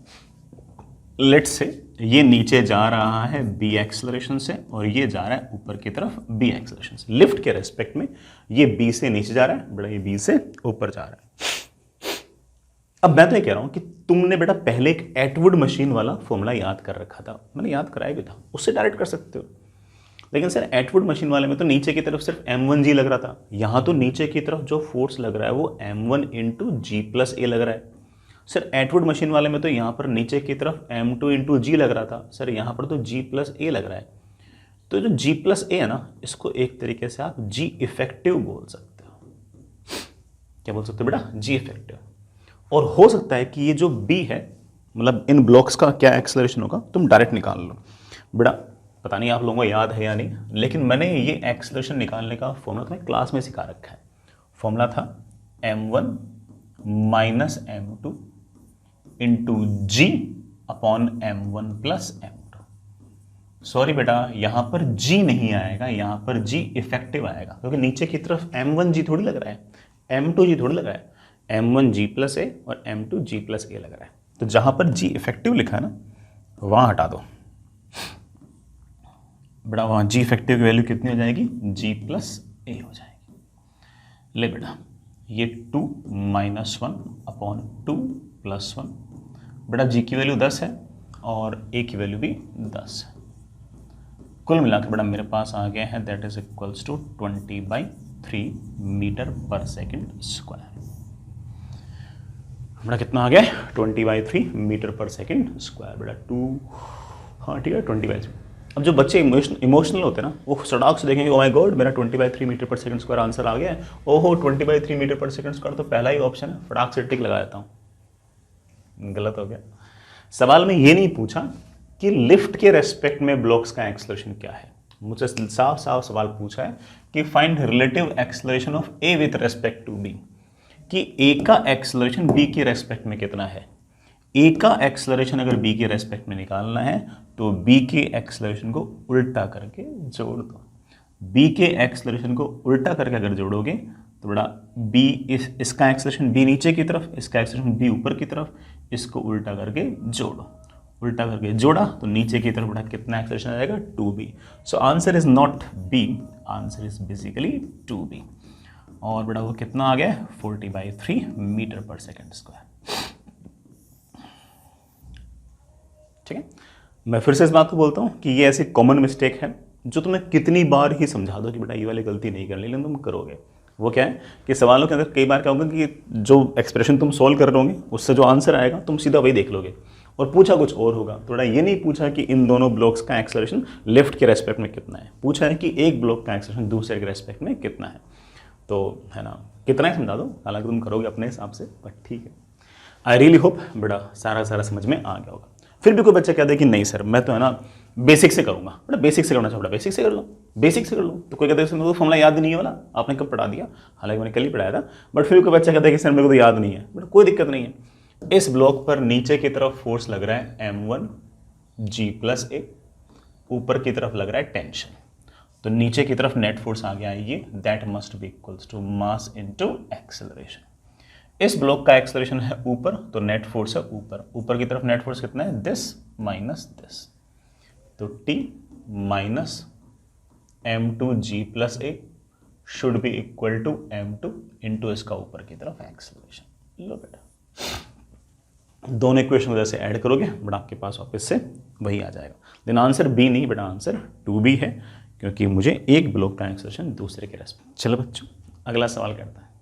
S1: लेट से ये नीचे जा रहा है b एक्सेलरेशन से और ये जा रहा है ऊपर की तरफ b एक्सेलरेशन से। लिफ्ट के रेस्पेक्ट में ये b से नीचे जा रहा है, बड़ा ये b से ऊपर जा रहा है। अब मैं तो ये कह रहा हूं कि तुमने बेटा पहले एक एटवुड मशीन वाला फॉर्मूला याद कर रखा था, मैंने याद कराया भी था, उससे डायरेक्ट कर सकते हो। लेकिन सर एटवुड मशीन वाले में तो नीचे की तरफ सिर्फ m1g लग रहा था, यहां तो नीचे की तरफ जो फोर्स लग रहा है वो m1 इंटू जी प्लस ए लग रहा है। सर एटवुड मशीन वाले में तो यहाँ पर नीचे की तरफ m2 इंटू जी लग रहा था, सर यहाँ पर तो g प्लस ए लग रहा है। तो जो g प्लस ए है ना, इसको एक तरीके से आप g इफेक्टिव बोल सकते हो। क्या बोल सकते हो बेटा? g effective. और हो सकता है कि ये जो b है, मतलब इन ब्लॉक्स का क्या एक्सेलरेशन होगा तुम डायरेक्ट निकाल लो। बेटा पता नहीं आप लोगों को याद है या नहीं, लेकिन मैंने ये एक्सेलरेशन निकालने का फॉर्मूला तुम्हें क्लास में सिखा रखा है। फॉर्मूला था m1 minus m2 into G upon m1 plus m2। Sorry बेटा, यहां पर g नहीं आएगा, यहां पर g इफेक्टिव आएगा, क्योंकि नीचे की तरफ m1g थोड़ी लग रहा है, m2g थोड़ी लग रहा है, m1g प्लस ए और m2g प्लस ए लग रहा है। तो जहां पर g इफेक्टिव लिखा है ना, वहां हटा दो बेटा, वहां g इफेक्टिव की वैल्यू कितनी हो जाएगी? g प्लस ए हो जाएगी। ले बेटा, ये 2 माइनस 1 अपॉन 2 प्लस 1। बेटा g की वैल्यू 10 है और a की वैल्यू भी 10 है। कुल मिलाकर बेटा मेरे पास आ गया है that is equals to 20/3 metre per second square. बेटा कितना आ गया? 20/3 मीटर पर सेकेंड स्क्वायर। बेटा 2, हाँ ठीक है, 20/3। अब जो बच्चे इमोशनल होते हैं ना, वो सड़क से देखेंगे, ओ माय गॉड मेरा 20/3 metre per second square answer आ गया है, ओहो 20/3 मीटर पर सेकंड स्क्वायर तो पहला ही ऑप्शन है, फटाक से टिक लगा देता हूँ। गलत हो गया। सवाल में ये नहीं पूछा कि लिफ्ट के रेस्पेक्ट में ब्लॉक्स का एक्सेलरेशन क्या है, मुझसे साफ साफ सवाल पूछा है कि find relative acceleration of A with respect to B, कि ए का एक्सेलरेशन बी के रेस्पेक्ट में कितना है। ए का एक्सेलरेशन अगर बी के रेस्पेक्ट में निकालना है तो बी के एक्सेलरेशन को उल्टा करके जोड़ दो। बी के एक्सेलरेशन को उल्टा करके अगर जोड़ोगे तो बड़ा बी इसका एक्सेलरेशन बी नीचे की तरफ, इसका एक्सेलरेशन बी ऊपर की तरफ, इसको उल्टा करके जोड़ो। उल्टा करके जोड़ा तो नीचे की तरफ बड़ा कितना एक्सेलरेशन आ जाएगा? 2b। So answer is not b, answer is basically 2b। और बड़ा वो कितना आ गया? 40/3 मीटर पर सेकेंड स्क्वायर। ठीक है, मैं फिर से इस बात को बोलता हूँ कि ये ऐसी कॉमन मिस्टेक है जो तुम्हें कितनी बार ही समझा दो कि बेटा ये वाली गलती नहीं करनी, लेकिन तुम करोगे। वो क्या है कि सवालों के अंदर कई बार क्या होगा कि जो एक्सप्रेशन तुम सॉल्व कर रहे होगे उससे जो आंसर आएगा तुम सीधा वही देख लोगे, और पूछा कुछ और होगा। थोड़ा ये नहीं पूछा कि इन दोनों ब्लॉक्स का एक्सेलरेशन लेफ्ट के रेस्पेक्ट में कितना है, पूछा है कि एक ब्लॉक का एक्सेलरेशन दूसरे के रेस्पेक्ट में कितना है। तो है ना, कितना ही समझा दो, हालांकि तुम करोगे अपने हिसाब से, बट ठीक है। आई रियली होप बेटा सारा समझ में आ गया होगा। फिर भी कोई बच्चा कहता है कि नहीं सर मैं तो है ना बेसिक से करूँगा, बेटा बेसिक से करना चाहूँ, बेसिक से कर लो, बेसिक से कर लो। तो कोई कहता है मेरे को फॉर्मूला याद नहीं है वाला, आपने कब पढ़ा दिया, हालांकि मैंने कल ही पढ़ाया था, बट फिर कोई बच्चा कहता है कि सर मेरे को तो याद नहीं है। बट कोई दिक्कत नहीं है, इस ब्लॉक पर नीचे की तरफ फोर्स लग रहा है m1g प्लस ए, ऊपर की तरफ लग रहा है टेंशन, तो नीचे की तरफ नेट फोर्स आ गया है ये, that must be equals to mass into acceleration. इस ब्लॉक का एक्सेलरेशन है ऊपर, तो नेट फोर्स है ऊपर, ऊपर की तरफ नेट फोर्स कितना है? दिस माइनस दिस, तो t minus m2g plus a should be equal to m2 into इसका ऊपर की तरफ एक्सेलरेशन। लो बेटा, दोनों इक्वेशन को जैसे ऐड करोगे बड़ा आपके पास वापस से वही आ जाएगा। लेकिन आंसर बी नहीं बेटा, आंसर 2b है, क्योंकि मुझे एक ब्लॉक का एक्सेलरेशन दूसरे के रेस्पेक्ट। चलो बच्चों अगला सवाल करता है।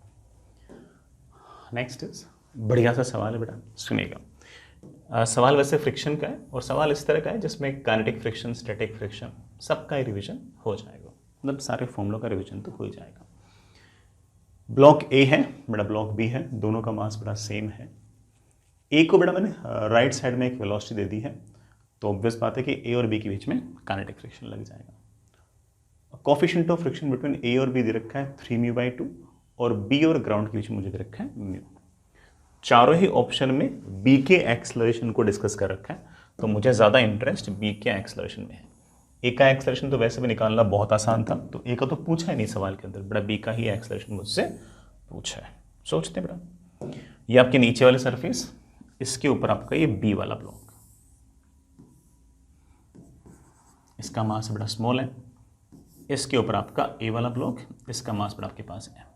S1: नेक्स्ट इज बढ़िया सा सवाल है बेटा, सुनिएगा। सवाल वैसे फ्रिक्शन का है और सवाल इस तरह का है जिसमें काइनेटिक फ्रिक्शन, स्टैटिक फ्रिक्शन सबका ही रिवीजन हो जाएगा। मतलब सारे फॉर्मूलों का रिवीजन तो हो ही जाएगा। ब्लॉक ए है बेटा, ब्लॉक बी है, दोनों का मास बेटा सेम है। ए को बेटा मैंने राइट साइड में एक वेलोसिटी दे दी है, तो ऑब्वियस बात है कि ए और बी के बीच में काइनेटिक फ्रिक्शन लग जाएगा। कोफिशिएंट ऑफ फ्रिक्शन बिटवीन ए और बी दे रखा है 3μ/2 और बी और ग्राउंड के बीच में मुझे दे रखा है म्यू। चारों ही ऑप्शन में बी के एक्सेलरेशन को डिस्कस कर रखा है, तो मुझे ज़्यादा इंटरेस्ट बी के एक्सेलरेशन में है। ए का एक्सेलरेशन तो वैसे भी निकालना बहुत आसान था, तो ए का तो पूछा ही नहीं सवाल के अंदर, बड़ा बी का ही एक्सेलरेशन मुझसे पूछा है। सोचते हैं बड़ा, ये आपके नीचे वाले सरफेस, इसके ऊपर आपका ये बी वाला ब्लॉक, इसका मास बड़ा स्मॉल है, इसके ऊपर आपका ए वाला ब्लॉक, इसका मास बड़ा आपके पास है।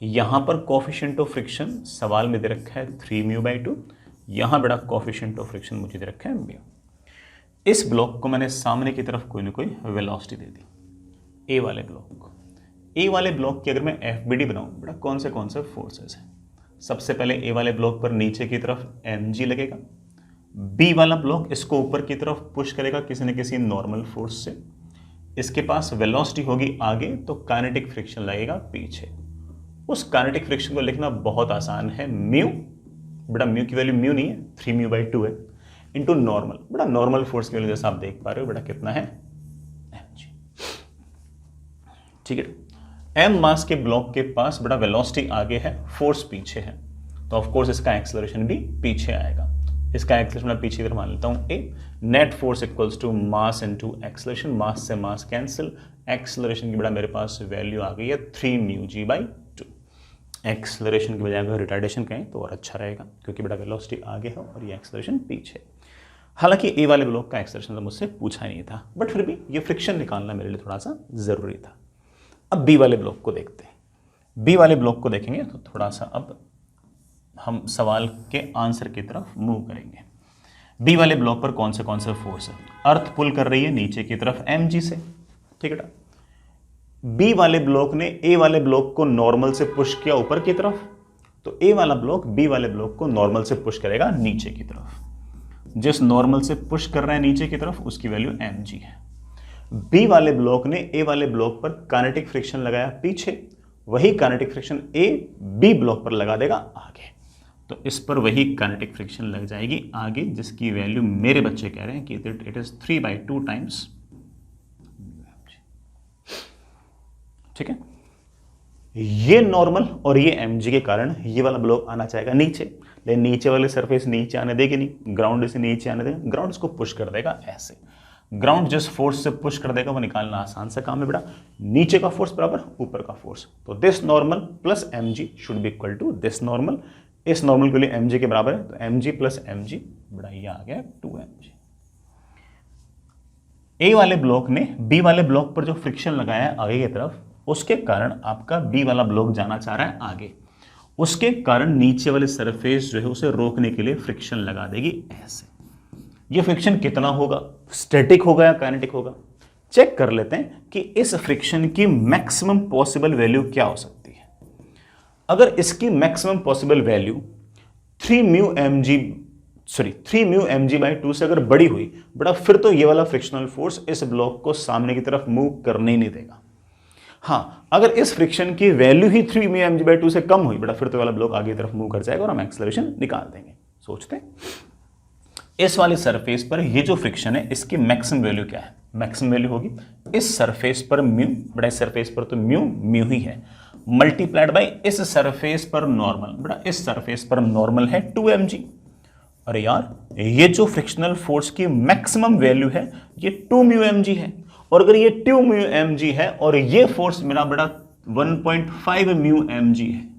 S1: यहां पर कोफिशिएंट ऑफ फ्रिक्शन सवाल में दे रखा है 3μ/2, यहां बड़ा कोफिशिएंट ऑफ फ्रिक्शन मुझे दे रखा है म्यू। इस ब्लॉक को मैंने सामने की तरफ कोई ना कोई वेलोसिटी दे दी, ए वाले ब्लॉक को। ए वाले ब्लॉक की अगर मैं FBD बनाऊं बेटा, कौन से फोर्सेस हैं? सबसे पहले ए वाले ब्लॉक पर नीचे की तरफ mg लगेगा, बी वाला ब्लॉक इसको ऊपर की तरफ पुश करेगा किसी न किसी नॉर्मल फोर्स से, इसके पास वेलोसिटी होगी आगे, तो काइनेटिक फ्रिक्शन लगेगा पीछे। उस काइनेटिक फ्रिक्शन को लिखना बहुत आसान है, म्यू, बेटा म्यू की वैल्यू म्यू नहीं है, 3μ/2 है, इंटू नॉर्मल, बेटा नॉर्मल फोर्स की वैल्यू जैसा आप देख पा रहे हो बेटा कितना है, mg। ठीक है, m मास के ब्लॉक के पास बेटा वेलोसिटी आगे है, फोर्स पीछे है, तो ऑफ कोर्स इसका एक्सेलरेशन भी पीछे आएगा। इसका एक्सेलरेशन मैं पीछे इधर मान लेता हूं a, net force equals to mass into acceleration, mass से मास कैंसिल, एक्सेलरेशन की बेटा मेरे पास वैल्यू आ गई है 3μg/2। एक्सेलरेशन की बजाय अगर रिटार्डेशन कहें तो और अच्छा रहेगा, क्योंकि बेटा वेलोसिटी आगे है और ये एक्सेलरेशन पीछे। हालांकि ए वाले ब्लॉक का एक्सेलरेशन तो मुझसे पूछा ही नहीं था, बट फिर भी ये फ्रिक्शन निकालना मेरे लिए थोड़ा सा जरूरी था। अब बी वाले ब्लॉक को देखते हैं। बी वाले ब्लॉक को देखेंगे तो थोड़ा सा अब हम सवाल के आंसर की तरफ मूव करेंगे। बी वाले ब्लॉक पर कौन से फोर्स है? अर्थ पुल कर रही है नीचे की तरफ mg से, ठीक है। बी वाले ब्लॉक ने ए वाले ब्लॉक को नॉर्मल से पुश किया ऊपर की तरफ, तो ए वाला ब्लॉक बी वाले ब्लॉक को नॉर्मल से पुश करेगा नीचे की तरफ। जिस नॉर्मल से पुश कर रहा है नीचे की तरफ उसकी वैल्यू mg है। बी वाले ब्लॉक ने ए वाले ब्लॉक पर काइनेटिक फ्रिक्शन लगाया पीछे, वही kinetic friction A B block पर लगा देगा आगे, तो इस पर वही काइनेटिक फ्रिक्शन लग जाएगी आगे, जिसकी वैल्यू मेरे बच्चे कह रहे हैं कि इट इज 3/2 टाइम्स। ठीक है, ये नॉर्मल और ये mg के कारण ये वाला ब्लॉक आना चाहेगा नीचे, लेकिन नीचे वाले सरफेस नीचे आने देगी नहीं, ग्राउंड इसे नीचे आने देगा, ग्राउंड इसको पुश कर देगा ऐसे। ग्राउंड जिस फोर्स से पुश कर देगा वो निकालना आसान सा काम है बेटा, नीचे का फोर्स बराबर ऊपर का फोर्स, तो this normal plus mg should be equal to this normal. इस नॉर्मल के लिए mg के बराबर है, तो mg प्लस mg बेटा ये आ गया 2mg। ए वाले ब्लॉक ने बी वाले ब्लॉक पर जो फ्रिक्शन लगाया है आगे की तरफ, उसके कारण आपका बी वाला ब्लॉक जाना चाह रहा है आगे, उसके कारण नीचे वाले सरफेस जो है उसे रोकने के लिए फ्रिक्शन लगा देगी ऐसे। ये फ्रिक्शन कितना होगा, स्टैटिक होगा या काइनेटिक होगा? चेक कर लेते हैं कि इस फ्रिक्शन की मैक्सिमम पॉसिबल वैल्यू क्या हो सकती है। अगर इसकी मैक्सिमम पॉसिबल वैल्यू 3μmg/2 से अगर बड़ी हुई बेटा, फिर तो ये वाला फ्रिक्शनल फोर्स इस ब्लॉक को सामने की तरफ मूव करने ही नहीं देगा। हाँ, अगर इस फ्रिक्शन की वैल्यू ही 3μmg/2 से कम हुई बेटा, फिर तो वाला ब्लॉक आगे की तरफ मूव कर जाएगा और हम एक्सेलरेशन निकाल देंगे। सोचते हैं इस वाले सरफेस पर ये जो फ्रिक्शन है इसकी मैक्सिमम वैल्यू क्या है? मैक्सिमम वैल्यू होगी इस सरफेस पर म्यू, बेटा इस सरफेस पर तो म्यू ही है, मल्टीप्लाइड बाय इस सरफेस पर नॉर्मल, बेटा इस सरफेस पर नॉर्मल है 2mg। अरे यार, ये जो फ्रिक्शनल फोर्स की मैक्सिमम वैल्यू है ये 2μmg है, और अगर ये 2μmg है और ये फोर्स मेरा बेटा 1.5μmg है,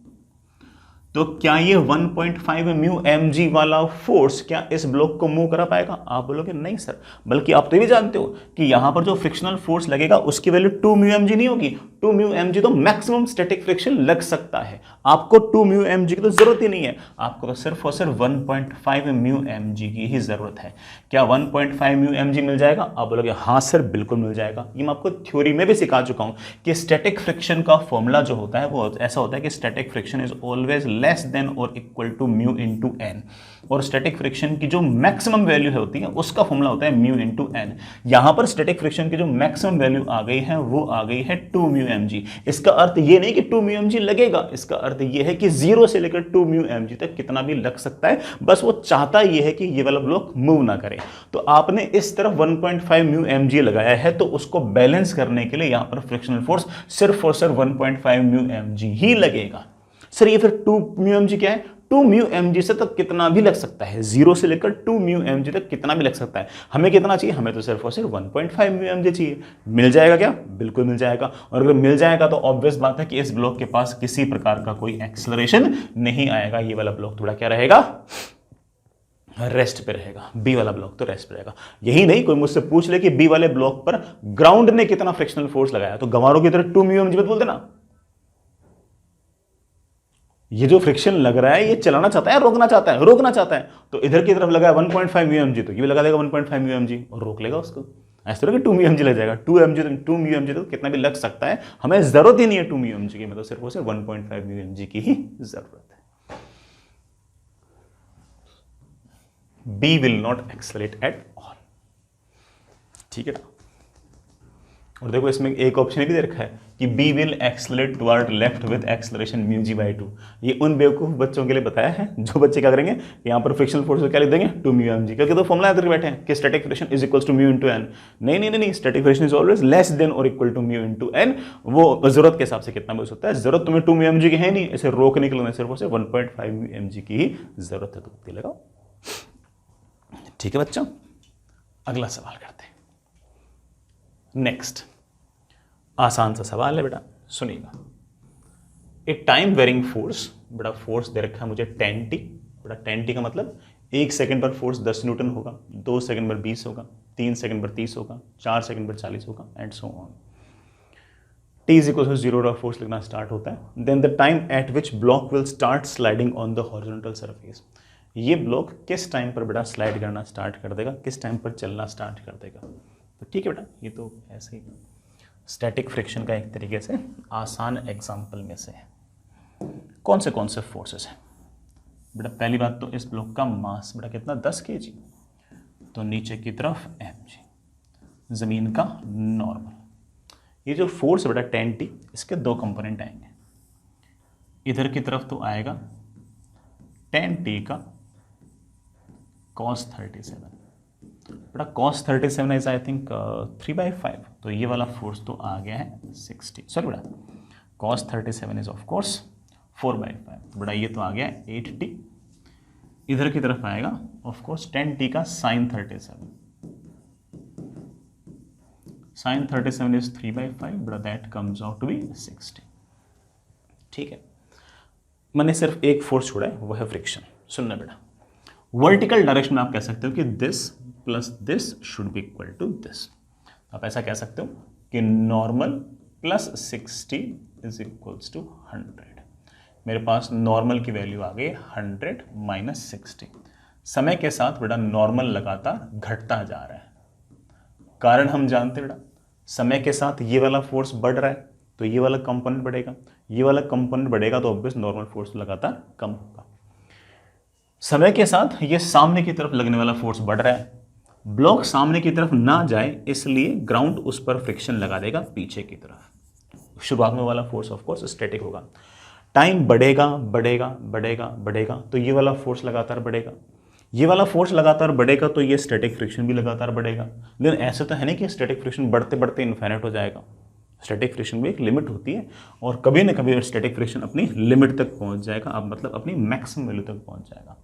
S1: तो क्या ये 1.5μmg वाला फोर्स क्या इस ब्लॉक को मूव करा पाएगा? आप बोलोगे नहीं सर, बल्कि आप तो ये भी जानते हो कि यहां पर जो फ्रिक्शनल फोर्स लगेगा उसकी वैल्यू 2μmg नहीं होगी। 2μmg तो मैक्सिमम स्टैटिक फ्रिक्शन लग सकता है, आपको 2μmg की तो जरूरत ही नहीं है, आपको तो सिर्फ और सिर्फ 1.5μmg की ही जरूरत है। क्या 1.5μmg मिल जाएगा? आप बोलोगे हाँ सर बिल्कुल मिल जाएगा। ये मैं आपको थ्योरी में भी सिखा चुका हूं कि स्टैटिक फ्रिक्शन का फॉर्मूला जो होता है वो ऐसा होता है कि static friction is always less than और equal to mu into N. और स्टैटिक फ्रिक्शन की जो मैक्सिमम वैल्यू होती है उसका फॉर्मूला होता है म्यू इनटू एन। यहां पर स्टैटिक फ्रिक्शन की जो मैक्सिमम वैल्यू आ गई है वो आ गई है 2 म्यू एम जी। इसका अर्थ ये नहीं कि 2 म्यू एम जी लगेगा, इसका अर्थ ये है कि 0 से लेकर 2 म्यू एम जी तक कितना भी लग सकता है, बस वो चाहता ये है कि ये वाला ब्लॉक मूव ना करे। तो आपने इस तरफ 1.5 म्यू एम जी लगाया है, तो उसको बैलेंस करने के लिए यहां पर फ्रिक्शनल फोर्स सिर्फ और सिर्फ 1.5 म्यू एम जी ही लगेगा। सर ये फिर 2 म्यू एम जी क्या है? 2 म्यू एम जी से तक कितना भी लग सकता है, 0 से लेकर 2 म्यू एम जी तक कितना भी लग सकता है। हमें कितना चाहिए? हमें तो सिर्फ और सिर्फ 1.5 म्यू एम जी चाहिए। मिल जाएगा क्या? बिल्कुल मिल जाएगा। और अगर मिल जाएगा तो ऑब्वियस बात है कि इस ब्लॉक के पास किसी प्रकार का कोई एक्सेलरेशन नहीं आएगा। ये वाला ब्लॉक थोड़ा क्या रहेगा? रेस्ट पे रहेगा। बी वाला ब्लॉक तो रेस्ट पे रहेगा। यही नहीं, कोई मुझसे पूछ ले कि बी वाले ब्लॉक पर ग्राउंड ने कितना फ्रिक्शनल फोर्स लगाया, तो गंवारों की तरह 2 म्यू एम जी मत बोल देना। ये जो फ्रिक्शन लग रहा है ये चलाना चाहता है, रोकना चाहता है? रोकना चाहता है। तो इधर की तरफ लगा है 1.5 म्यू एम जी, तो ये भी लगा देगा 1.5 म्यू एम जी और रोक लेगा उसको। ऐसे तरह 2 म्यू एम जी लग जाएगा। 2 म्यू एम जी तो कितना भी लग सकता है, हमें जरूरत ही नहीं है 2 म्यू एम जी की, मतलब सिर्फ और सिर्फ 1.5 म्यू एम जी की ही जरूरत है। B will not accelerate at all। ठीक है ना? और देखो इसमें एक ऑप्शन भी दे रखा है कि B will accelerate toward left with acceleration mu g by 2। ये उन बेवकूफ बच्चों के लिए बताया है जो बच्चे क्या करेंगे, यहाँ पर फ्रिक्शनल फोर्स को क्या लिख देंगे? 2 म्यू एम जी, क्योंकि तो फॉर्मूला याद करके बैठे हैं कि static friction is equals to mu into N. नहीं नहीं नहीं, static friction is always less than और equal to mu into N. वो जरूरत के हिसाब से कितना भी हो सकता है। जरूरत तुम्हें 2 म्यू एम जी की है नहीं, इसे रोकने के लिए सिर्फ 1.5 म्यू एम जी की ही जरूरत है। तो लगाओ। ठीक है बच्चों, अगला सवाल करते हैं। नेक्स्ट आसान सा सवाल है बेटा, सुनिएगा। ए टाइम वेरिंग फोर्स, बड़ा फोर्स दे रखा है मुझे 10t। बड़ा 10t का मतलब 1 सेकंड पर फोर्स 10 न्यूटन होगा, 2 सेकंड पर 20 होगा, 3 सेकंड पर 30 होगा, 4 सेकंड पर 40 होगा and so on. t is equal to 0 of force लिखना स्टार्ट होता है। Then the time at which block will start sliding on the horizontal surface. ये ब्लॉक किस टाइम पर बेटा स्लाइड करना स्टार्ट कर देगा, किस टाइम पर चलना स्टार्ट कर देगा। तो ठीक है बेटा, ये तो ऐसे ही स्टैटिक फ्रिक्शन का एक तरीके से आसान एग्जाम्पल में से है। कौन से फोर्सेस हैं बेटा? पहली बात तो इस ब्लॉक का मास बेटा कितना, 10 kg। तो नीचे की तरफ mg, जमीन का नॉर्मल। ये जो फोर्स है बेटा 10t, इसके 2 कंपोनेंट आएंगे। इधर की तरफ तो आएगा 10t का cos 37। बेटा cos 37 इज आई थिंक 3/5, तो ये वाला फोर्स तो आ गया है 60। सॉरी बेटा, cos 37 इज ऑफ कोर्स 4/5, तो बेटा ये तो आ गया 8t। इधर की तरफ आएगा ऑफ कोर्स 10t का sin 37। sin 37 इज 3/5, बेटा that comes out to be 60। ठीक है, मैंने सिर्फ एक फोर्स छोड़ा है, वो है फ्रिक्शन। सुनना बेटा, वर्टिकल डायरेक्शन में आप कह सकते हो कि this plus this should be equal to this. आप ऐसा कह सकते हो कि normal plus 60 is equals to 100। मेरे पास नॉर्मल की वैल्यू आ गई 100 माइनस 60। समय के साथ बेटा नॉर्मल लगातार घटता जा रहा है। कारण हम जानते बेटा, समय के साथ ये वाला फोर्स बढ़ रहा है तो ये वाला कंपोनेंट बढ़ेगा, ये वाला कंपोनेंट बढ़ेगा तो ऑब्वियस नॉर्मल फोर्स लगातार कम होगा। समय के साथ ये सामने की तरफ लगने वाला फोर्स बढ़ रहा है, ब्लॉक सामने की तरफ ना जाए इसलिए ग्राउंड उस पर फ्रिक्शन लगा देगा पीछे की तरफ। शुरुआत में वाला फोर्स ऑफ कोर्स स्टैटिक होगा। टाइम बढ़ेगा बढ़ेगा बढ़ेगा बढ़ेगा तो ये वाला फोर्स लगातार बढ़ेगा, ये वाला फोर्स लगातार बढ़ेगा तो ये स्टैटिक फ्रिक्शन भी लगातार बढ़ेगा। लेकिन ऐसा तो है नहीं कि स्टैटिक फ्रिक्शन बढ़ते बढ़ते इन्फिनिट हो जाएगा। स्टैटिक फ्रिक्शन भी एक लिमिट होती है और कभी ना कभी स्टैटिक फ्रिक्शन अपनी लिमिट तक पहुंच जाएगा, अब मतलब अपनी मैक्सिमम वैल्यू तक पहुंच जाएगा।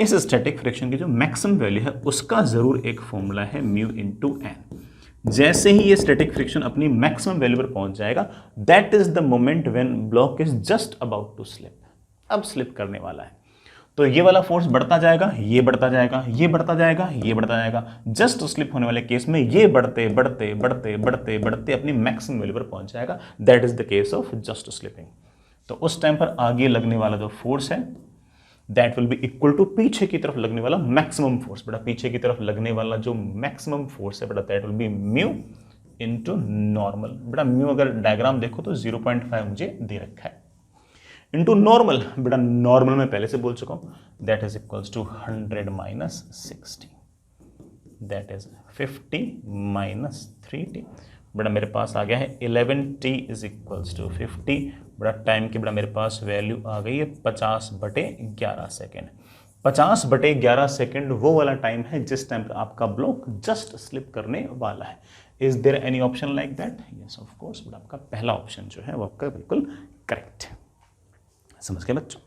S1: इस स्टैटिक फ्रिक्शन की जो मैक्सिमम वैल्यू है उसका जरूर एक फॉर्मूला है म्यू इनटू एन। जैसे ही ये स्टैटिक फ्रिक्शन अपनी मैक्सिमम वैल्यू पर पहुंच जाएगा, that is the moment when block is just about to slip. अब स्लिप करने वाला है तो ये वाला फोर्स बढ़ता जाएगा, ये बढ़ता जाएगा, ये बढ़ता जाएगा, ये बढ़ता जाएगा। जस्ट स्लिप होने वाले केस में ये बढ़ते बढ़ते बढ़ते बढ़ते बढ़ते अपनी मैक्सिमम वैल्यू पर पहुंच जाएगा। That is the case of just slipping. तो उस टाइम पर आगे लगने वाला जो फोर्स है that will be equal to पीछे की तरफ लगने वाला मैक्सिमम फोर्स। बेटा पीछे की तरफ लगने वाला जो मैक्सिमम फोर्स है बेटा that will B mu into normal. बेटा म्यू अगर डायग्राम देखो तो 0.5 मुझे दे रखा है। इंटू नॉर्मल, बेटा नॉर्मल मैं पहले से बोल चुका हूँ, that is equals to 100 minus 60, that is 50 minus 3t। बेटा मेरे पास आ गया है 11t इज इक्वल्स टू 50। बड़ा टाइम की बड़ा मेरे पास वैल्यू आ गई है 50/11 सेकेंड। 50/11 सेकेंड वो वाला टाइम है जिस टाइम पर आपका ब्लॉक जस्ट स्लिप करने वाला है। Is there any option like that? Yes of course, but आपका पहला ऑप्शन जो है वो आपका बिल्कुल करेक्ट है। समझ गए बच्चों?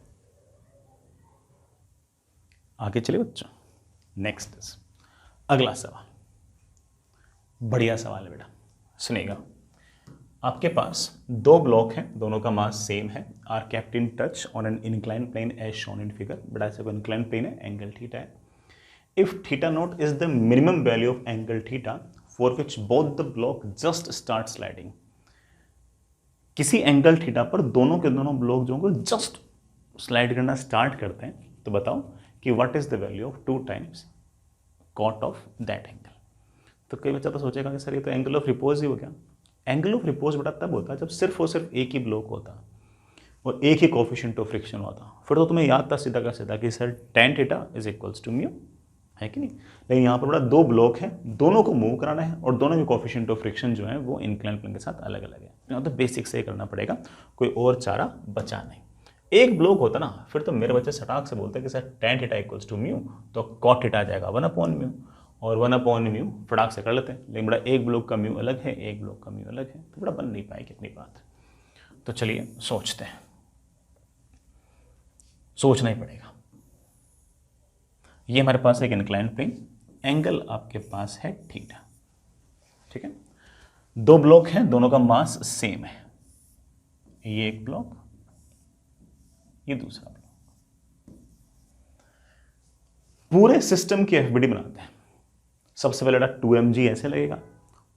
S1: आगे चलिए बच्चों, नेक्स्ट इज अगला सवाल। बढ़िया सवाल है बेटा, सुनेगा। आपके पास दो ब्लॉक हैं, दोनों का मास सेम है, are kept in touch on an incline plane as shown in figure. बड़ा ऐसा कोई इंक्लाइन प्लेन है, एंगल थीटा है। If theta not is the minimum value of angle theta for which both the block just start sliding. किसी angle theta पर दोनों के दोनों ब्लॉक जो को जस्ट स्लाइड करना स्टार्ट करते हैं, तो बताओ कि what is the value of 2 times cot of that angle. तो कई बच्चा तो सोचेगा कि सर ये तो एंगल ऑफ रिपोज ही हो गया। एंगल ऑफ रिपोज बेटा तब होता है जब सिर्फ और सिर्फ एक ही ब्लॉक होता और एक ही कोफिशिएंट ऑफ फ्रिक्शन होता, फिर तो तुम्हें याद था सीधा का सीधा कि sir tan theta is equals to mu, है कि नहीं। लेकिन यहाँ पर बड़ा दो ब्लॉक है, दोनों को मूव कराना है और दोनों के कोफिशिएंट ऑफ फ्रिक्शन जो है वो इंक्लाइन प्लेन के साथ अलग अलग है। यहाँ तो बेसिक से करना पड़ेगा, कोई और चारा बचा नहीं। एक ब्लॉक होता ना, फिर तो मेरे बच्चे सटाक से बोलते हैं कि sir tan theta equals to mu, तो cot थीटा आ जाएगा 1/म्यू और 1/म्यू फटाक से कर लेते हैं। लेकिन बड़ा एक ब्लॉक का म्यू अलग है, एक ब्लॉक का म्यू अलग है, तो बड़ा बन नहीं पाए कितनी बात। तो चलिए सोचते हैं, सोचना ही पड़ेगा। ये हमारे पास एक इंक्लाइन प्लेन, एंगल आपके पास है थीटा, ठीक है। दो ब्लॉक हैं, दोनों का मास सेम है। ये एक ब्लॉक, ये दूसरा ब्लॉक। पूरे सिस्टम की एफबीडी बनाते हैं। सबसे पहले 2mg ऐसे लगेगा,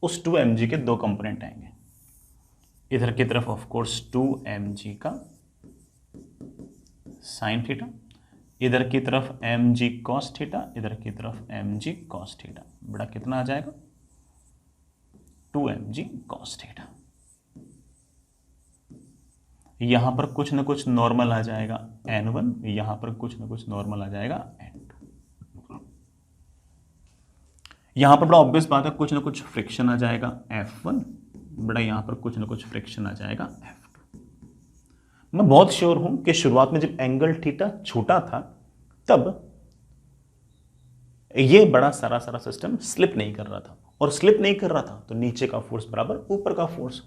S1: उस 2mg के दो कंपोनेंट आएंगे। इधर की तरफ ऑफ कोर्स 2mg का साइन थीटा, इधर की तरफ mg cos थीटा, इधर की तरफ mg cos थीटा। बड़ा कितना आ जाएगा 2mg cos थीटा। यहां पर कुछ ना कुछ नॉर्मल आ जाएगा n1, यहां पर कुछ ना कुछ नॉर्मल आ जाएगा n2। यहां पर बड़ा ऑब्वियस बात है, कुछ ना कुछ फ्रिक्शन आ जाएगा F1, बड़ा यहां पर कुछ ना कुछ फ्रिक्शन आ जाएगा F2। मैं बहुत श्योर हूं कि शुरुआत में जब एंगल थीटा छोटा था तब ये बड़ा सारा सिस्टम स्लिप नहीं कर रहा था, और स्लिप नहीं कर रहा था तो नीचे का फोर्स बराबर ऊपर का फोर्स,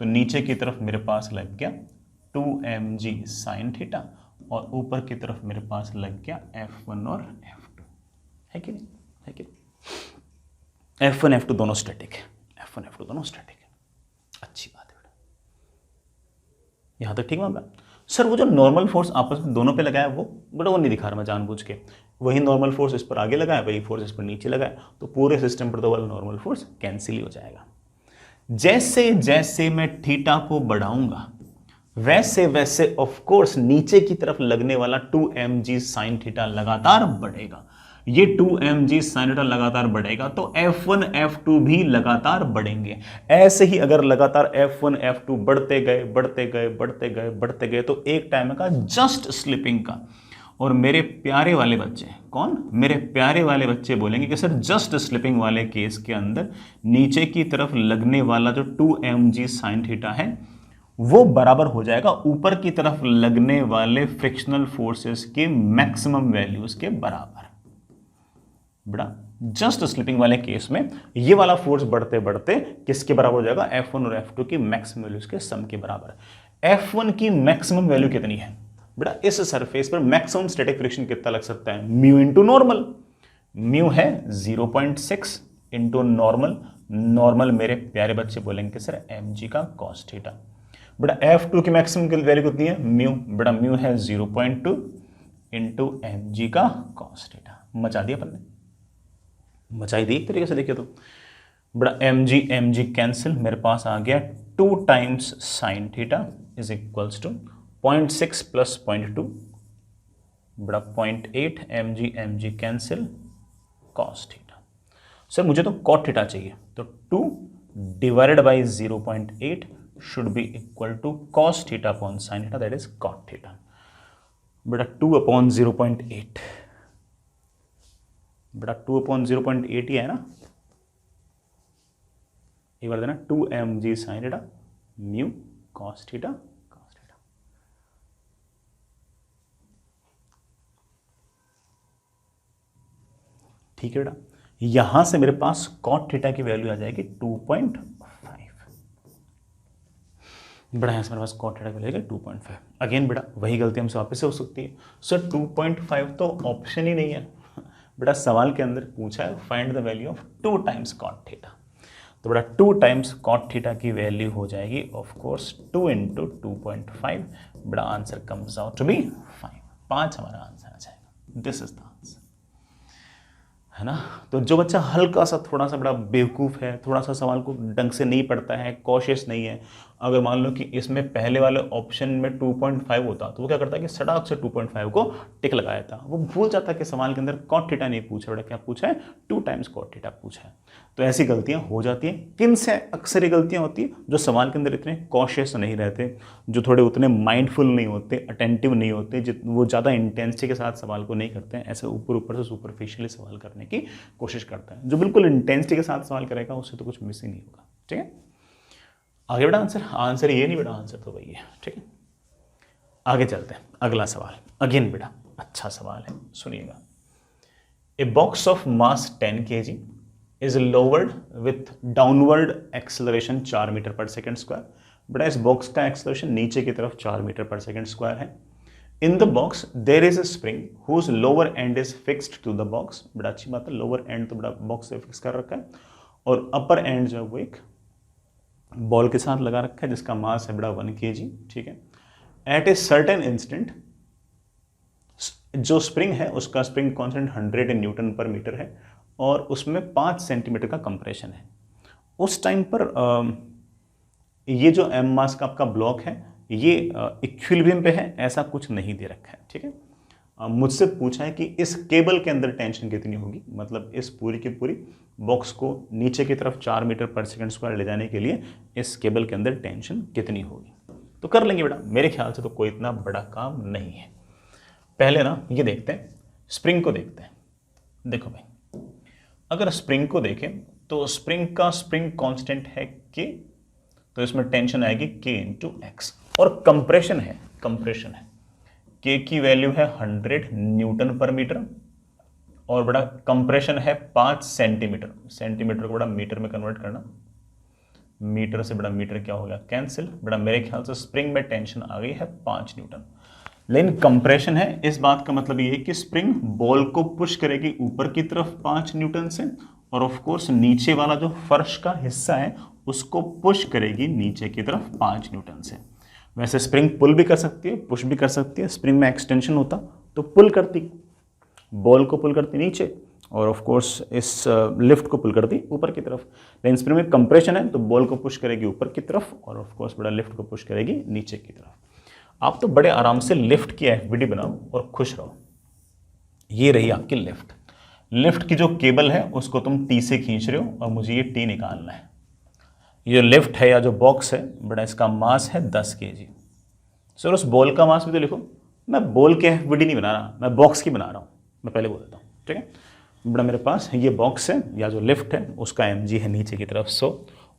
S1: तो नीचे की तरफ मेरे पास लग गया 2mg साइन थीटा और ऊपर की तरफ मेरे पास लग गया F1 और F2, है कि नहीं, है कि नहीं। F1 F2 दोनों स्टैटिक है, F1 F2 दोनों स्टैटिक है। अच्छी बात है बेटा, यहां तक ठीक मामला। सर वो जो नॉर्मल फोर्स आपस में दोनों पे लगाया वो बड़ा वो नहीं दिखा रहा मैं जानबूझ के, वही नॉर्मल फोर्स इस पर आगे लगाया, वही फोर्स इस पर नीचे लगाया, तो पूरे सिस्टम पर तो वाला नॉर्मल फोर्स कैंसिल ही हो जाएगा। जैसे जैसे मैं थीटा को बढ़ाऊंगा वैसे वैसे ऑफ कोर्स नीचे की तरफ लगने वाला 2mg sin थीटा लगातार बढ़ेगा। ये 2mg sin थीटा लगातार बढ़ेगा तो F1 F2 भी लगातार बढ़ेंगे। ऐसे ही अगर लगातार F1 F2 बढ़ते गए बढ़ते गए बढ़ते गए बढ़ते गए तो एक टाइम का जस्ट स्लिपिंग का, और मेरे प्यारे वाले बच्चे, कौन, मेरे प्यारे वाले बच्चे बोलेंगे कि सर जस्ट स्लिपिंग वाले केस के अंदर नीचे की तरफ लगने वाला जो 2mg sin थीटा है वो बराबर हो जाएगा ऊपर की तरफ लगने वाले फ्रिक्शनल फोर्सेस के मैक्सिमम वैल्यूज के बराबर। बड़ा जस्ट स्लिपिंग वाले केस में ये वाला फोर्स बढ़ते बढ़ते किसके बराबर हो जाएगा, F1 और F2 की मैक्सिमम वैल्यूज के सम के बराबर। F1 की मैक्सिमम वैल्यू कितनी है बेटा, इस सरफेस पर मैक्सिमम स्टैटिक फ्रिक्शन कितना लग सकता है, म्यू इंटू नॉर्मल। म्यू है 0.6 इंटू नॉर्मल, नॉर्मल मेरे प्यारे बच्चे बोलेंगे कि सर mg का cos थीटा। बेटा F2 की मैक्सिमम वैल्यू कितनी है, म्यू, बेटा म्यू है 0.2 इंटू mg का cos थीटा। मचा दिया अपन ने, मचाई दी एक तरीके से देखिए तो। बड़ा mg कैंसिल, मेरे पास आ गया 2 times sine theta is equals to 0.6 plus 0.2, बड़ा 0.8 mg cancel cos theta. Sir मुझे तो cot थीटा चाहिए, तो 2 divided by 0.8, should be equal to cos theta upon sine theta, that is cot theta. बेटा 2/0.8, बेटा 2/0.8 ही है ना, एक बार देना 2mg sine theta mu cos theta cos theta. ठीक है बेटा, यहां से मेरे पास कॉट थीटा की वैल्यू आ जाएगी 2.5। बेटा यहां से मेरे पास कॉट थीटा की वैल्यू 2.5। अगेन बेटा वही गलती हमसे वापस से हो सकती है, सर 2.5 तो ऑप्शन ही नहीं है। बेटा सवाल के अंदर पूछा है find the value of 2 times cot theta, तो बेटा 2 टाइम्स कॉट थीटा की वैल्यू हो जाएगी ऑफ कोर्स 2 इंटू 2.5। बेटा answer comes out to be 5 हमारा आंसर आ जाएगा। दिस इज द आंसर, है ना। तो जो बच्चा हल्का सा थोड़ा सा बड़ा बेवकूफ़ है, थोड़ा सा सवाल को ढंग से नहीं पढ़ता है, कॉशियस नहीं है, अगर मान लो कि इसमें पहले वाले ऑप्शन में 2.5 होता तो वो क्या करता है कि सड़क से 2.5 को टिक लगाया था, वो भूल जाता कि सवाल के अंदर कॉट थीटा नहीं पूछा, बेटा क्या पूछा है 2 टाइम्स कॉट थीटा पूछा है। तो ऐसी गलतियां हो जाती हैं। किन से अक्सर ये गलतियां होती हैं? जो सवाल के अंदर इतने कॉशियस नहीं रहते, जो थोड़े उतने माइंडफुल नहीं होते, अटेंटिव नहीं होते, वो ज़्यादा इंटेंसिटी के साथ सवाल को नहीं करते हैं, ऐसे ऊपर ऊपर से सुपरफिशियली सवाल करने की कोशिश करता है। जो बिल्कुल इंटेंसिटी के साथ सवाल करेगा उससे तो कुछ मिस ही नहीं होगा। ठीक है, आगे बेटा आंसर ये नहीं बेटा, आंसर तो वही है। ठीक है, आगे चलते हैं, अगला सवाल। अगेन बेटा अच्छा सवाल है, सुनिएगा। A box of mass 10 kg is lowered with downward acceleration 4 metre per second square. बेटा इस बॉक्स का एक्सेलरेशन नीचे की तरफ 4 मीटर पर सेकेंड स्क्वायर है। In the box there is a spring whose lower end is fixed to the box. बड़ा अच्छी बात है, लोअर एंड तो बड़ा बॉक्स से फिक्स कर रखा है, और अपर एंड जो है वो एक बॉल के साथ लगा रखा है जिसका मास है बड़ा 1 kg। ठीक है, एट ए सर्टेन इंस्टेंट जो स्प्रिंग है उसका स्प्रिंग कांस्टेंट 100 न्यूटन पर मीटर है और उसमें 5 सेंटीमीटर का कंप्रेशन है। उस टाइम पर ये जो एम मास का आपका ब्लॉक है ये इक्विलिब्रियम पे है, ऐसा कुछ नहीं दे रखा है। ठीक है, मुझसे पूछा है कि इस केबल के अंदर टेंशन कितनी होगी, मतलब इस पूरी की पूरी बॉक्स को नीचे की तरफ 4 मीटर पर सेकंड स्क्वायर ले जाने के लिए इस केबल के अंदर टेंशन कितनी होगी। तो कर लेंगे बेटा, मेरे ख्याल से तो कोई इतना बड़ा काम नहीं है। पहले ना ये देखते हैं, स्प्रिंग को देखते हैं। देखो भाई, अगर स्प्रिंग को देखें तो स्प्रिंग का स्प्रिंग कांस्टेंट है के, तो इसमें टेंशन आएगी के इंटू एक्स, और कंप्रेशन है के की वैल्यू है 100 न्यूटन पर मीटर, और बड़ा कंप्रेशन है 5 सेंटीमीटर। सेंटीमीटर को बड़ा मीटर में कन्वर्ट करना, मीटर से बड़ा मीटर क्या हो गया कैंसिल। बड़ा मेरे ख्याल से स्प्रिंग में टेंशन आ गई है 5 न्यूटन, लेकिन कंप्रेशन है, इस बात का मतलब ये है कि स्प्रिंग बॉल को पुश करेगी ऊपर की तरफ 5 न्यूटन से, और ऑफ कोर्स नीचे वाला जो फर्श का हिस्सा है उसको पुश करेगी नीचे की तरफ 5 न्यूटन से। वैसे स्प्रिंग पुल भी कर सकती है, पुश भी कर सकती है। स्प्रिंग में एक्सटेंशन होता तो पुल करती, बॉल को पुल करती नीचे, और ऑफ कोर्स इस लिफ्ट को पुल करती ऊपर की तरफ। लेकिन स्प्रिंग में कंप्रेशन है तो बॉल को पुश करेगी ऊपर की तरफ, और ऑफ कोर्स बड़ा लिफ्ट को पुश करेगी नीचे की तरफ। आप तो बड़े आराम से लिफ्ट की एफबीडी बनाओ और खुश रहो। ये रही आपकी लिफ्ट। लिफ्ट की जो केबल है उसको तुम टी से खींच रहे हो और मुझे ये टी निकालना है। ये लिफ्ट है या जो बॉक्स है बड़ा, इसका मास है 10 kg। सर उस बॉल का मास भी तो लिखो। मैं बॉल की एफबीडी नहीं बना रहा, मैं बॉक्स की बना रहा हूँ, मैं पहले बोल देता हूँ। ठीक है, बड़ा मेरे पास ये बॉक्स है या जो लिफ्ट है उसका mg है नीचे की तरफ 100,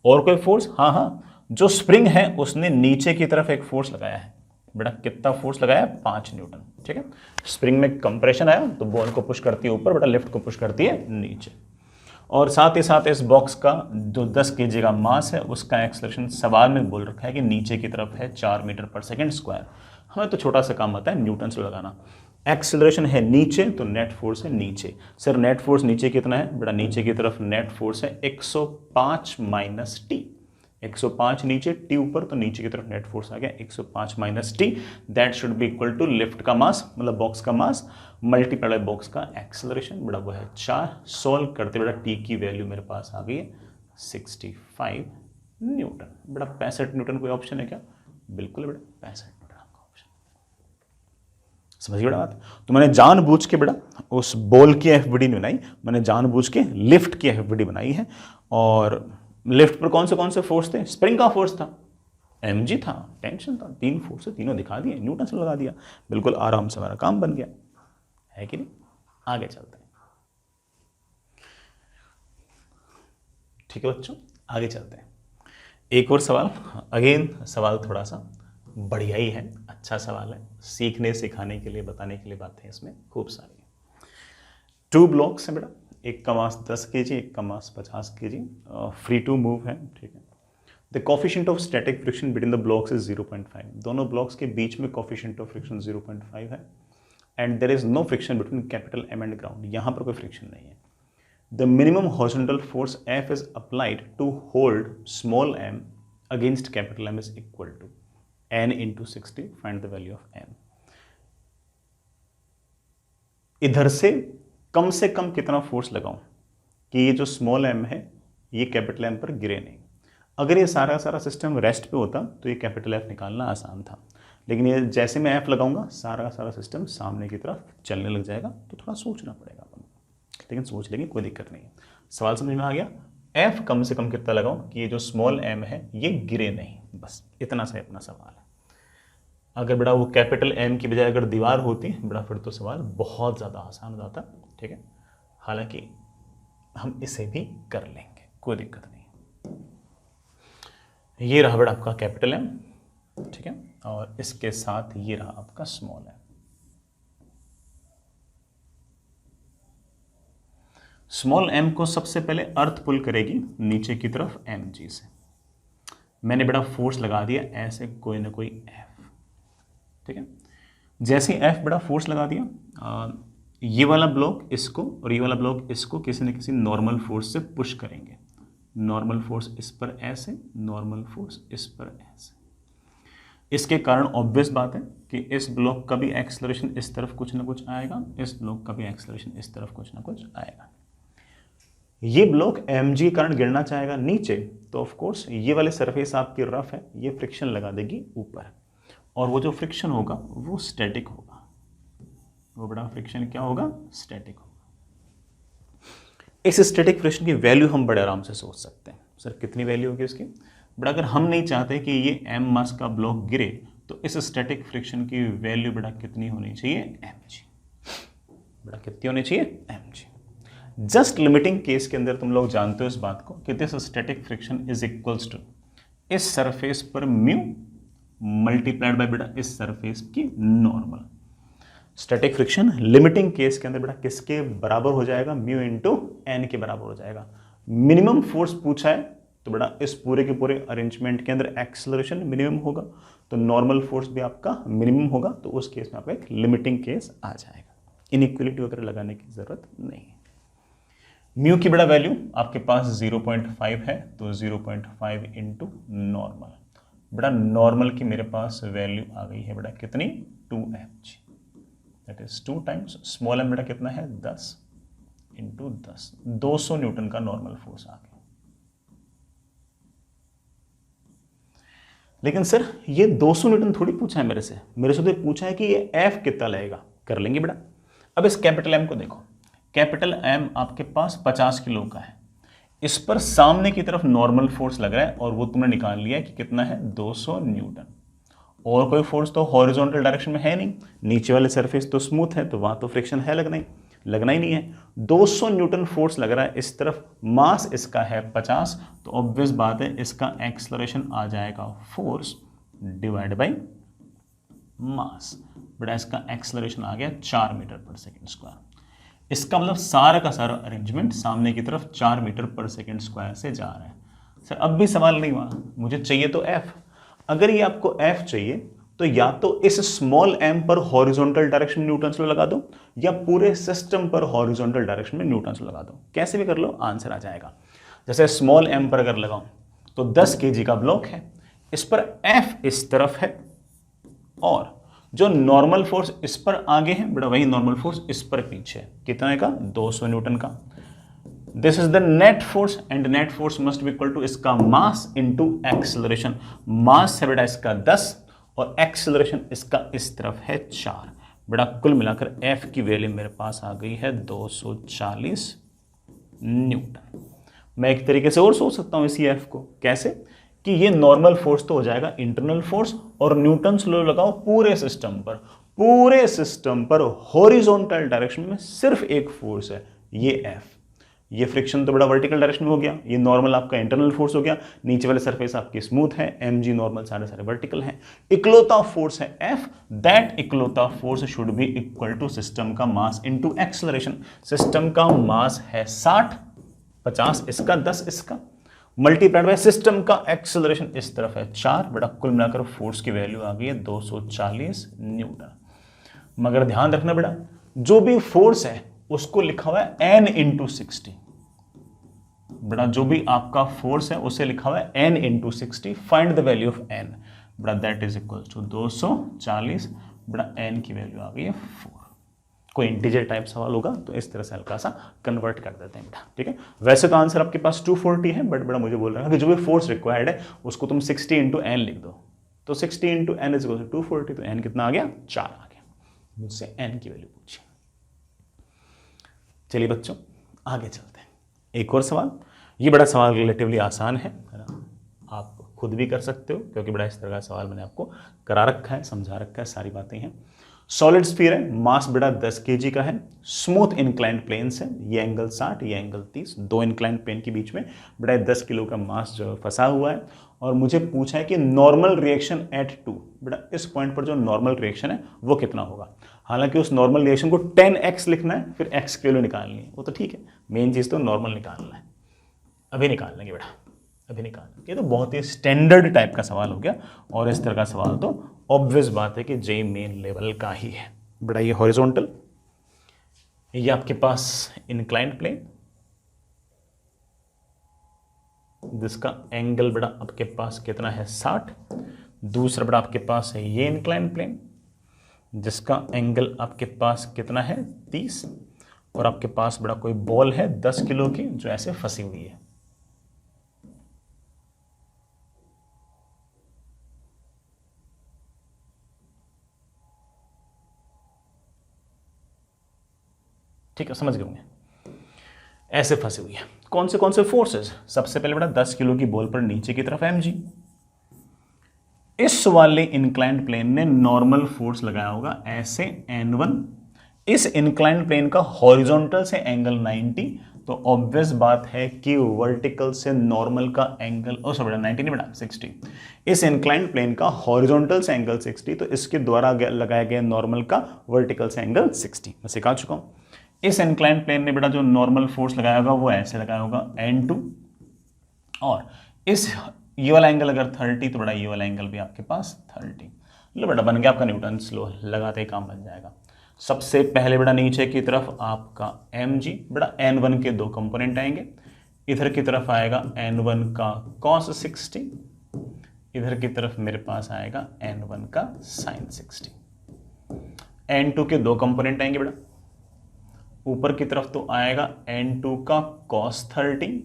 S1: और कोई फोर्स, हाँ जो स्प्रिंग है उसने नीचे की तरफ एक फोर्स लगाया है। बेटा कितना फोर्स लगाया है 5 न्यूटन। ठीक है, स्प्रिंग में कंप्रेशन आया तो बॉल को पुश करती है ऊपर, बेटा लिफ्ट को पुश करती है नीचे, और साथ ही साथ इस बॉक्स का जो 10 kg का मास है उसका एक्सेलरेशन सवाल में बोल रखा है कि नीचे की तरफ है 4 मीटर पर सेकेंड स्क्वायर। हमें तो छोटा सा काम आता है न्यूटन से लगाना। एक्सेलरेशन है नीचे तो नेट फोर्स है नीचे। सर नेट फोर्स नीचे कितना है? बेटा नीचे की तरफ नेट फोर्स है 105 माइनस टी। 105 नीचे, टी ऊपर, तो नीचे की तरफ नेट फोर्स आ गया 105 minus T. That should be equal to lift का मास, मतलब बॉक्स का मास, मल्टीप्लाई बॉक्स का एक्सेलरेशन। बड़ा वो है 4। सॉल्व करते बेटा टी की वैल्यू मेरे पास आ गई है 65 न्यूटन। बेटा 65 न्यूटन कोई ऑप्शन है क्या? बिल्कुल बेटा 65 न्यूटन आपका ऑप्शन। समझिए बेटा बात। तो मैंने जानबूझ के बेटा उस बॉल की एफबीडी नहीं बनाई, मैंने जानबूझ के लिफ्ट की एफबीडी बनाई है। और लिफ्ट पर कौन से फोर्स थे? स्प्रिंग का फोर्स था। mg था, टेंशन था, 3 फोर्स से तीनों दिखा दिए, न्यूटन से लगा दिया, बिल्कुल आराम से हमारा काम बन गया, है कि नहीं। आगे चलते हैं, ठीक है बच्चों, आगे चलते हैं। एक और सवाल, अगेन सवाल थोड़ा सा बढ़िया ही है, अच्छा सवाल है, सीखने सिखाने के लिए, बताने के लिए बातें इसमें खूब सारी हैं। 2 ब्लॉक्स हैं बेटा, एक का मास 10 kg, एक का मास 50 kg, फ्री टू मूव है, ठीक है। The coefficient of static friction between the blocks is 0.5, दोनों ब्लॉक्स के बीच में कोफिशिएंट ऑफ फ्रिक्शन 0.5 है, and there is no friction between capital M and ground, यहाँ पर कोई फ्रिक्शन नहीं है। The minimum horizontal force F is applied to hold small m against capital M is equal to n into 60, find the value of m। इधर से कम कितना force लगाऊं कि ये जो स्मॉल m है ये कैपिटल M पर गिरे नहीं। अगर ये सारा सिस्टम रेस्ट पे होता तो ये कैपिटल F निकालना आसान था, लेकिन ये जैसे मैं F लगाऊंगा सारा सिस्टम सामने की तरफ चलने लग जाएगा, तो थोड़ा सोचना पड़ेगा अपन, लेकिन सोच लेंगे, कोई दिक्कत नहीं है। सवाल समझ में आ गया। F कम से कम कितना लगाऊं कि ये जो स्मॉल m है ये गिरे नहीं, बस इतना सा अपना सवाल है। अगर बेटा वो कैपिटल M की बजाय अगर दीवार होती बेटा फिर तो सवाल बहुत ज़्यादा आसान हो जाता, ठीक है। हालांकि हम इसे भी कर लेंगे, कोई दिक्कत नहीं। ये रहा बेटा आपका कैपिटल M, ठीक है, और इसके साथ ये रहा आपका स्मॉल m। स्मॉल m को सबसे पहले अर्थ पुल करेगी नीचे की तरफ mg से। मैंने बेटा फोर्स लगा दिया ऐसे कोई ना कोई F, ठीक है। जैसे ही F बेटा फोर्स लगा दिया, ये वाला ब्लॉक इसको और ये वाला ब्लॉक इसको किसी न किसी नॉर्मल फोर्स से पुश करेंगे। नॉर्मल फोर्स इस पर ऐसे, नॉर्मल फोर्स इस पर ऐसे। इसके कारण ऑब्वियस बात है कि इस ब्लॉक का भी एक्सेलरेशन इस तरफ कुछ ना कुछ आएगा, इस ब्लॉक का भी एक्सेलरेशन इस तरफ कुछ ना कुछ आएगा। ये ब्लॉक mg के कारण गिरना चाहेगा नीचे, तो ऑफ कोर्स ये वाले सरफेस आपकी रफ है, ये फ्रिक्शन लगा देगी ऊपर, और वो जो फ्रिक्शन होगा वो स्टैटिक होगा। वो बड़ा फ्रिक्शन क्या होगा? स्टैटिक होगा। इस स्टैटिक फ्रिक्शन की वैल्यू हम बड़े आराम से सोच सकते हैं। सर कितनी वैल्यू होगी उसकी? बट अगर हम नहीं चाहते कि ये m मास का ब्लॉक गिरे, तो इस स्टैटिक फ्रिक्शन की वैल्यू बेटा कितनी होनी चाहिए? mg। बेटा कितनी होनी चाहिए? mg। जस्ट लिमिटिंग केस के अंदर तुम लोग जानते हो इस बात को कि this static friction is equals to इस सरफेस पर म्यू मल्टीप्लाइड बाय बेटा इस सरफेस की normal. Static friction limiting case के अंदर बेटा किसके बराबर हो जाएगा? म्यू इंटू एन के बराबर हो जाएगा। मिनिमम फोर्स पूछा है तो बेटा इस पूरे के पूरे अरेंजमेंट के अंदर एक्सेलरेशन मिनिमम होगा, तो नॉर्मल फोर्स भी आपका मिनिमम होगा, तो उस केस में आपका एक लिमिटिंग केस आ जाएगा। इनइक्वलिटी वगैरह लगाने की जरूरत नहीं है। म्यू की बड़ा वैल्यू आपके पास 0.5 है, तो 0.5 इंटू नॉर्मल। बड़ा नॉर्मल की मेरे पास वैल्यू आ गई है बेटा कितनी? 2mg, that is 2 times small m बेटा कितना है? 10 इंटू 10, 200 न्यूटन का नॉर्मल फोर्स आ गया। लेकिन सर ये 200 न्यूटन थोड़ी पूछा है मेरे से तो पूछा है कि ये F कितना लगेगा। कर लेंगे बेटा। अब इस कैपिटल M को देखो, कैपिटल M आपके पास 50 किलो का है, इस पर सामने की तरफ नॉर्मल फोर्स लग रहा है और वो तुमने निकाल लिया कि कितना है? 200 न्यूटन। और कोई फोर्स तो हॉरिजॉन्टल डायरेक्शन में है नहीं, नीचे वाले सरफेस तो स्मूथ है, तो वहां तो फ्रिक्शन है लगना ही नहीं है। 200 न्यूटन फोर्स लग रहा है इस तरफ, मास इसका है 50, तो ऑब्वियस बात है इसका एक्सेलरेशन आ जाएगा फोर्स डिवाइड बाई मास। बेटा इसका एक्सेलरेशन आ गया 4 मीटर पर सेकेंड स्क्वायर। इसका मतलब सारा का सारा अरेंजमेंट सामने की तरफ 4 मीटर पर सेकेंड स्क्वायर से जा रहा है। सर अब भी सवाल नहीं हुआ, मुझे चाहिए तो F। अगर ये आपको F चाहिए तो या तो इस स्मॉल m पर हॉरिजॉन्टल डायरेक्शन में न्यूटन्स लॉ लगा दो, या पूरे सिस्टम पर हॉरिजॉन्टल डायरेक्शन में न्यूटन्स लॉ लगा दो। कैसे भी कर लो आंसर आ जाएगा। जैसे स्मॉल m पर अगर लगाऊं तो 10 kg का ब्लॉक है, इस पर F इस तरफ है, और जो नॉर्मल फोर्स इस पर आगे है बेटा वही नॉर्मल फोर्स इस पर पीछे है। कितने का? 200 न्यूटन का। This is the net force, and net force must be equal to इसका मास इनटू एक्सेलरेशन। मास है बेटा इसका 10 और एक्सेलरेशन इसका इस तरफ है 4। बेटा कुल मिलाकर F की वैल्यू मेरे पास आ गई है 240 न्यूटन। मैं एक तरीके से और सोच सकता हूं इसी F को। कैसे? कि ये नॉर्मल फोर्स तो हो जाएगा इंटरनल फोर्स, और न्यूटन्स लॉ लगाओ पूरे सिस्टम पर हॉरिजॉन्टल डायरेक्शन में सिर्फ एक फोर्स है, ये एफ। ये फ्रिक्शन तो बड़ा वर्टिकल डायरेक्शन में हो गया, ये नॉर्मल आपका इंटरनल फोर्स हो गया, नीचे वाले सरफेस आपकी स्मूथ है, एम जी नॉर्मल सारे वर्टिकल हैं, इकलौता फोर्स है एफ। दैट इकलौता force should be equal to system का मास इनटू एक्सेलरेशन। सिस्टम का मास है 60, 50 इसका, 10 इसका, मल्टीप्लाइड बाय सिस्टम का एक्सेलरेशन इस तरफ है 4, बड़ा कुल मिलाकर फोर्स की वैल्यू आ गई है 240 न्यूटन। मगर ध्यान रखना बेटा, जो भी फोर्स है उसको लिखा हुआ है n इंटू 60। बड़ा जो भी आपका फोर्स है उसे लिखा हुआ है n into 60। Find the value of n, बड़ा दैट इज इक्वल टू 240, बड़ा n की वैल्यू आ गई है 4। कोई इंटीजर टाइप सवाल होगा तो इस तरह से हल्का सा कन्वर्ट कर देते हैं बेटा, ठीक है। वैसे तो आंसर आपके पास 240 है, बट बड़ा मुझे बोल रहा है कि जो भी फोर्स रिक्वायर्ड है उसको तुम 60 इंटू एन लिख दो, तो 60 into N is equal to 240, तो n कितना आ गया, 4 आ गया। मुझसे n की वैल्यू पूछी। चलिए बच्चों आगे चलते हैं, एक और सवाल। ये बड़ा सवाल रिलेटिवली आसान है ना, आप खुद भी कर सकते हो क्योंकि बड़ा इस तरह का सवाल मैंने आपको करा रखा है, समझा रखा है, सारी बातें हैं। सॉलिड स्फीयर है, मास बड़ा 10 kg का है, स्मूथ इंक्लाइंड प्लेन्स है, ये एंगल 60, ये एंगल 30, दो इंक्लाइंड प्लेन के बीच में बड़ा 10 किलो का मास जो फंसा हुआ है, और मुझे पूछा है कि नॉर्मल रिएक्शन एट 2, बेटा इस पॉइंट पर जो नॉर्मल रिएक्शन है वो कितना होगा। हालांकि उस नॉर्मल रिएक्शन को 10x लिखना है, फिर x की वैल्यू निकालनी है, वो तो ठीक है, मेन चीज़ तो नॉर्मल निकालना है। अभी निकाल लेंगे बेटा, अभी निकाल लेंगे। ये तो बहुत ही स्टैंडर्ड टाइप का सवाल हो गया, और इस तरह का सवाल तो ऑब्वियस बात है कि जे मेन लेवल का ही है। बेटा ये हॉरिजॉन्टल, ये आपके पास इंक्लाइंड प्लेन, जिसका एंगल बड़ा आपके पास कितना है 60, दूसरा बड़ा आपके पास है ये इंक्लाइंड प्लेन जिसका एंगल आपके पास कितना है 30, और आपके पास बड़ा कोई बॉल है 10 किलो की जो ऐसे फंसी हुई है। ठीक है, समझ गए होंगे, ऐसे फंसी हुई है। कौन से फोर्सेस, सबसे पहले बड़ा 10 किलो की बॉल पर नीचे की तरफ mg, इस वाले इंक्लाइंड प्लेन ने नॉर्मल फोर्स लगाया होगा ऐसे n1, इस इंक्लाइंड प्लेन का हॉरिजॉन्टल से एंगल 90, तो ऑब्वियस बात है कि वर्टिकल से नॉर्मल का एंगल 90 नहीं बेटा 60, इस इंक्लाइंड प्लेन का हॉरिजॉन्टल से एंगल 60, तो इसके द्वारा लगाया गया नॉर्मल का वर्टिकल से एंगल 60। मैं सिखा चुका हूं। इस इंक्लाइंड प्लेन ने बेटा जो नॉर्मल फोर्स लगाया होगा वो ऐसे लगाया होगा n2, और इस ये वाला एंगल अगर 30 तो बड़ा ये वाला एंगल भी आपके पास 30। लो बेटा बन गया आपका न्यूटन्स लॉ, लगाते ही काम बन जाएगा। सबसे पहले बेटा नीचे की तरफ आपका mg, बेटा n1 के दो कंपोनेंट आएंगे, इधर की तरफ आएगा n1 का cos 60, इधर की तरफ मेरे पास आएगा n1 का sin 60। n2 के दो कंपोनेंट आएंगे बेटा, ऊपर की तरफ तो आएगा n2 का cos 30,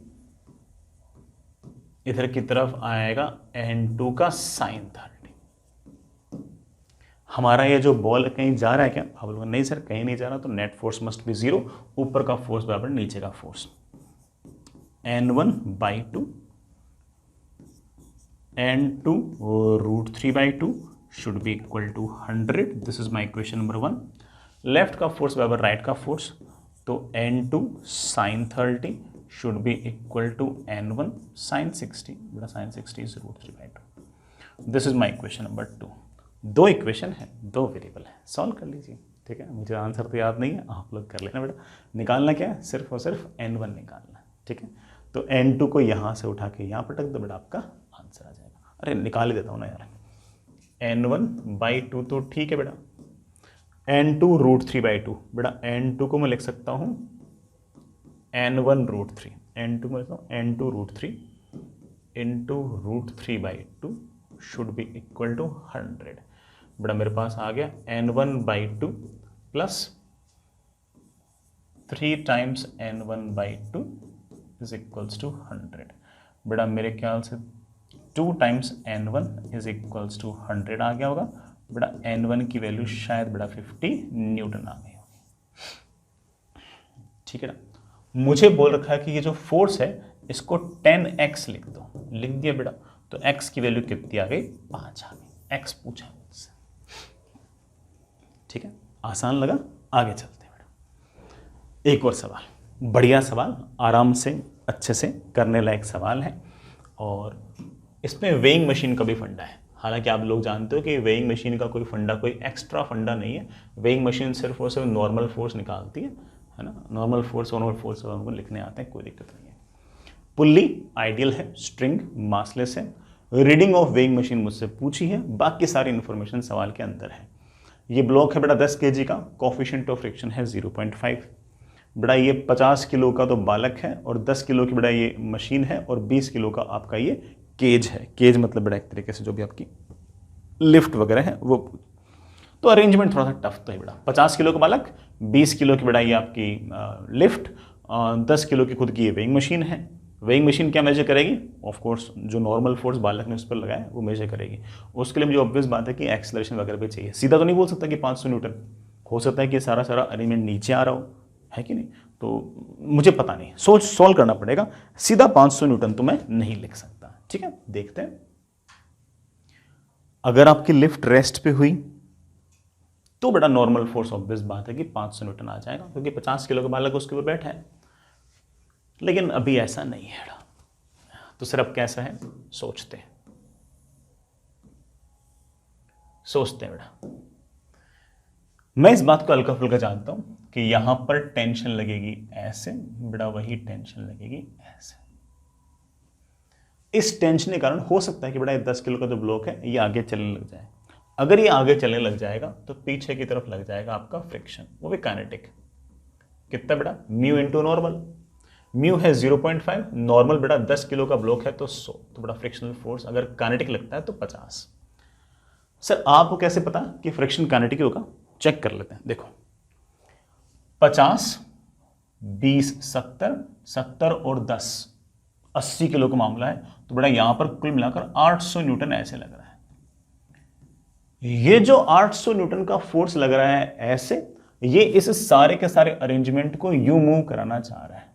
S1: इधर की तरफ आएगा n2 का sin 30। हमारा ये जो बॉल कहीं जा रहा है क्या, आप लोग नहीं सर कहीं नहीं जा रहा, तो नेट फोर्स मस्ट बी 0, ऊपर का फोर्स बराबर नीचे का force, n1/2 n2 √3/2 should be equal to 100। This is my equation number 1। Left का फोर्स बराबर राइट का फोर्स, तो n2 sin 30 should be equal to n1 sin 60, बेटा sin 60 is √3/2। This is my equation number 2। दो equation है, दो variable है, solve कर लीजिए, ठीक है। मुझे आंसर तो याद नहीं है, आप लोग कर लेना बेटा। निकालना क्या है, सिर्फ और सिर्फ n1 निकालना है, ठीक है। तो n2 को यहाँ से उठा के यहाँ पटक दो बेटा, आपका आंसर आ जाएगा। अरे निकाल ही देता हूँ ना यार, n1/2 तो ठीक है बेटा, n2 √3/2, बेटा n2 को मैं लिख सकता हूँ n1 √3, n2 को लिखता हूँ n2 √3 into √3/2 should be equal to 100। बेटा मेरे पास आ गया n1/2 plus 3 times n1/2 is equals to 100। बेटा मेरे ख्याल से 2 times n1 is equals to 100 आ गया होगा। बेटा n1 की वैल्यू शायद बेटा 50 न्यूटन आ गई होगी, ठीक है ना। मुझे बोल रखा है कि ये जो फोर्स है इसको 10x लिख दो, लिख दिया बेटा। तो x की वैल्यू कितनी आ गई, 5 आ गई। x पूछा मुझसे, ठीक है, आसान लगा। आगे चलते हैं बेटा, एक और सवाल, बढ़िया सवाल, आराम से अच्छे से करने लायक सवाल है, और इसमें वेइंग मशीन का भी फंडा है। हालांकि आप लोग जानते हो कि वेइंग मशीन का कोई फंडा, कोई एक्स्ट्रा फंडा नहीं है। वेइंग मशीन सिर्फ और सिर्फ नॉर्मल फोर्स निकालती है ना, नॉर्मल फोर्स उनको लिखने आते हैं, कोई दिक्कत नहीं है। पुल्ली आइडियल है, स्ट्रिंग मासलेस है, रीडिंग ऑफ वेइंग मशीन मुझसे पूछी है, बाकी सारी इंफॉर्मेशन सवाल के अंदर है। ये ब्लॉक है बेटा 10 kg का, कोफिशिएंट ऑफ फ्रिक्शन है 0.5। बेटा ये 50 किलो का तो बालक है, और 10 किलो की बेटा ये मशीन है, और 20 किलो का आपका ये केज है। केज मतलब बेटा एक तरीके से जो भी आपकी लिफ्ट वगैरह है वो। तो अरेंजमेंट थोड़ा सा टफ तो है बेटा। 50 किलो का बालक, 20 किलो की बेटा ये आपकी लिफ्ट, 10 किलो की खुद की ये वेइंग मशीन है। वेइंग मशीन क्या मेजर करेगी, ऑफ कोर्स जो नॉर्मल फोर्स बालक ने उस पर लगाया वो मेजर करेगी। उसके लिए मुझे ऑब्वियस बात है कि एक्सेलरेशन वगैरह भी चाहिए। सीधा तो नहीं बोल सकता कि 500 न्यूटन, हो सकता है कि सारा अरेंजमेंट नीचे आ रहा हो, है कि नहीं, तो मुझे पता नहीं, सोच सॉल्व करना पड़ेगा। सीधा 500 न्यूटन तो मैं नहीं लिख सकता, ठीक है। देखते हैं, अगर आपकी लिफ्ट रेस्ट पे हुई तो बेटा नॉर्मल फोर्स ऑब्वियस बात है कि 500 न्यूटन आ जाएगा, क्योंकि 50 किलो का बालक उसके ऊपर बैठा है। लेकिन अभी ऐसा नहीं है, तो सिर्फ कैसा है, सोचते हैं बेटा। मैं इस बात को हल्का फुल्का जानता हूं कि यहां पर टेंशन लगेगी ऐसे, बेटा वही टेंशन लगेगी ऐसे। इस टेंशन के कारण हो सकता है कि बेटा ये 10 किलो का जो ब्लॉक है ये आगे चलने लग जाए। अगर ये आगे चलने लग जाएगा तो पीछे की तरफ लग जाएगा आपका फ्रिक्शन, वो भी काइनेटिक। कितना बेटा, म्यू इंटू नॉर्मल। म्यू है 0.5, नॉर्मल बेटा 10 किलो का ब्लॉक है तो 100, तो बेटा फ्रिक्शनल फोर्स अगर काइनेटिक लगता है तो 50। सर आपको कैसे पता कि फ्रिक्शन काइनेटिक होगा, चेक कर लेते हैं। देखो 50, 20, 70, 70 और 10, 80 किलो का मामला है, तो बेटा यहां पर कुल मिलाकर 800 न्यूटन ऐसे लग रहा है। ये जो 800 न्यूटन का फोर्स लग रहा है ऐसे, ये इस सारे के सारे अरेंजमेंट को यू मूव कराना चाह रहा है।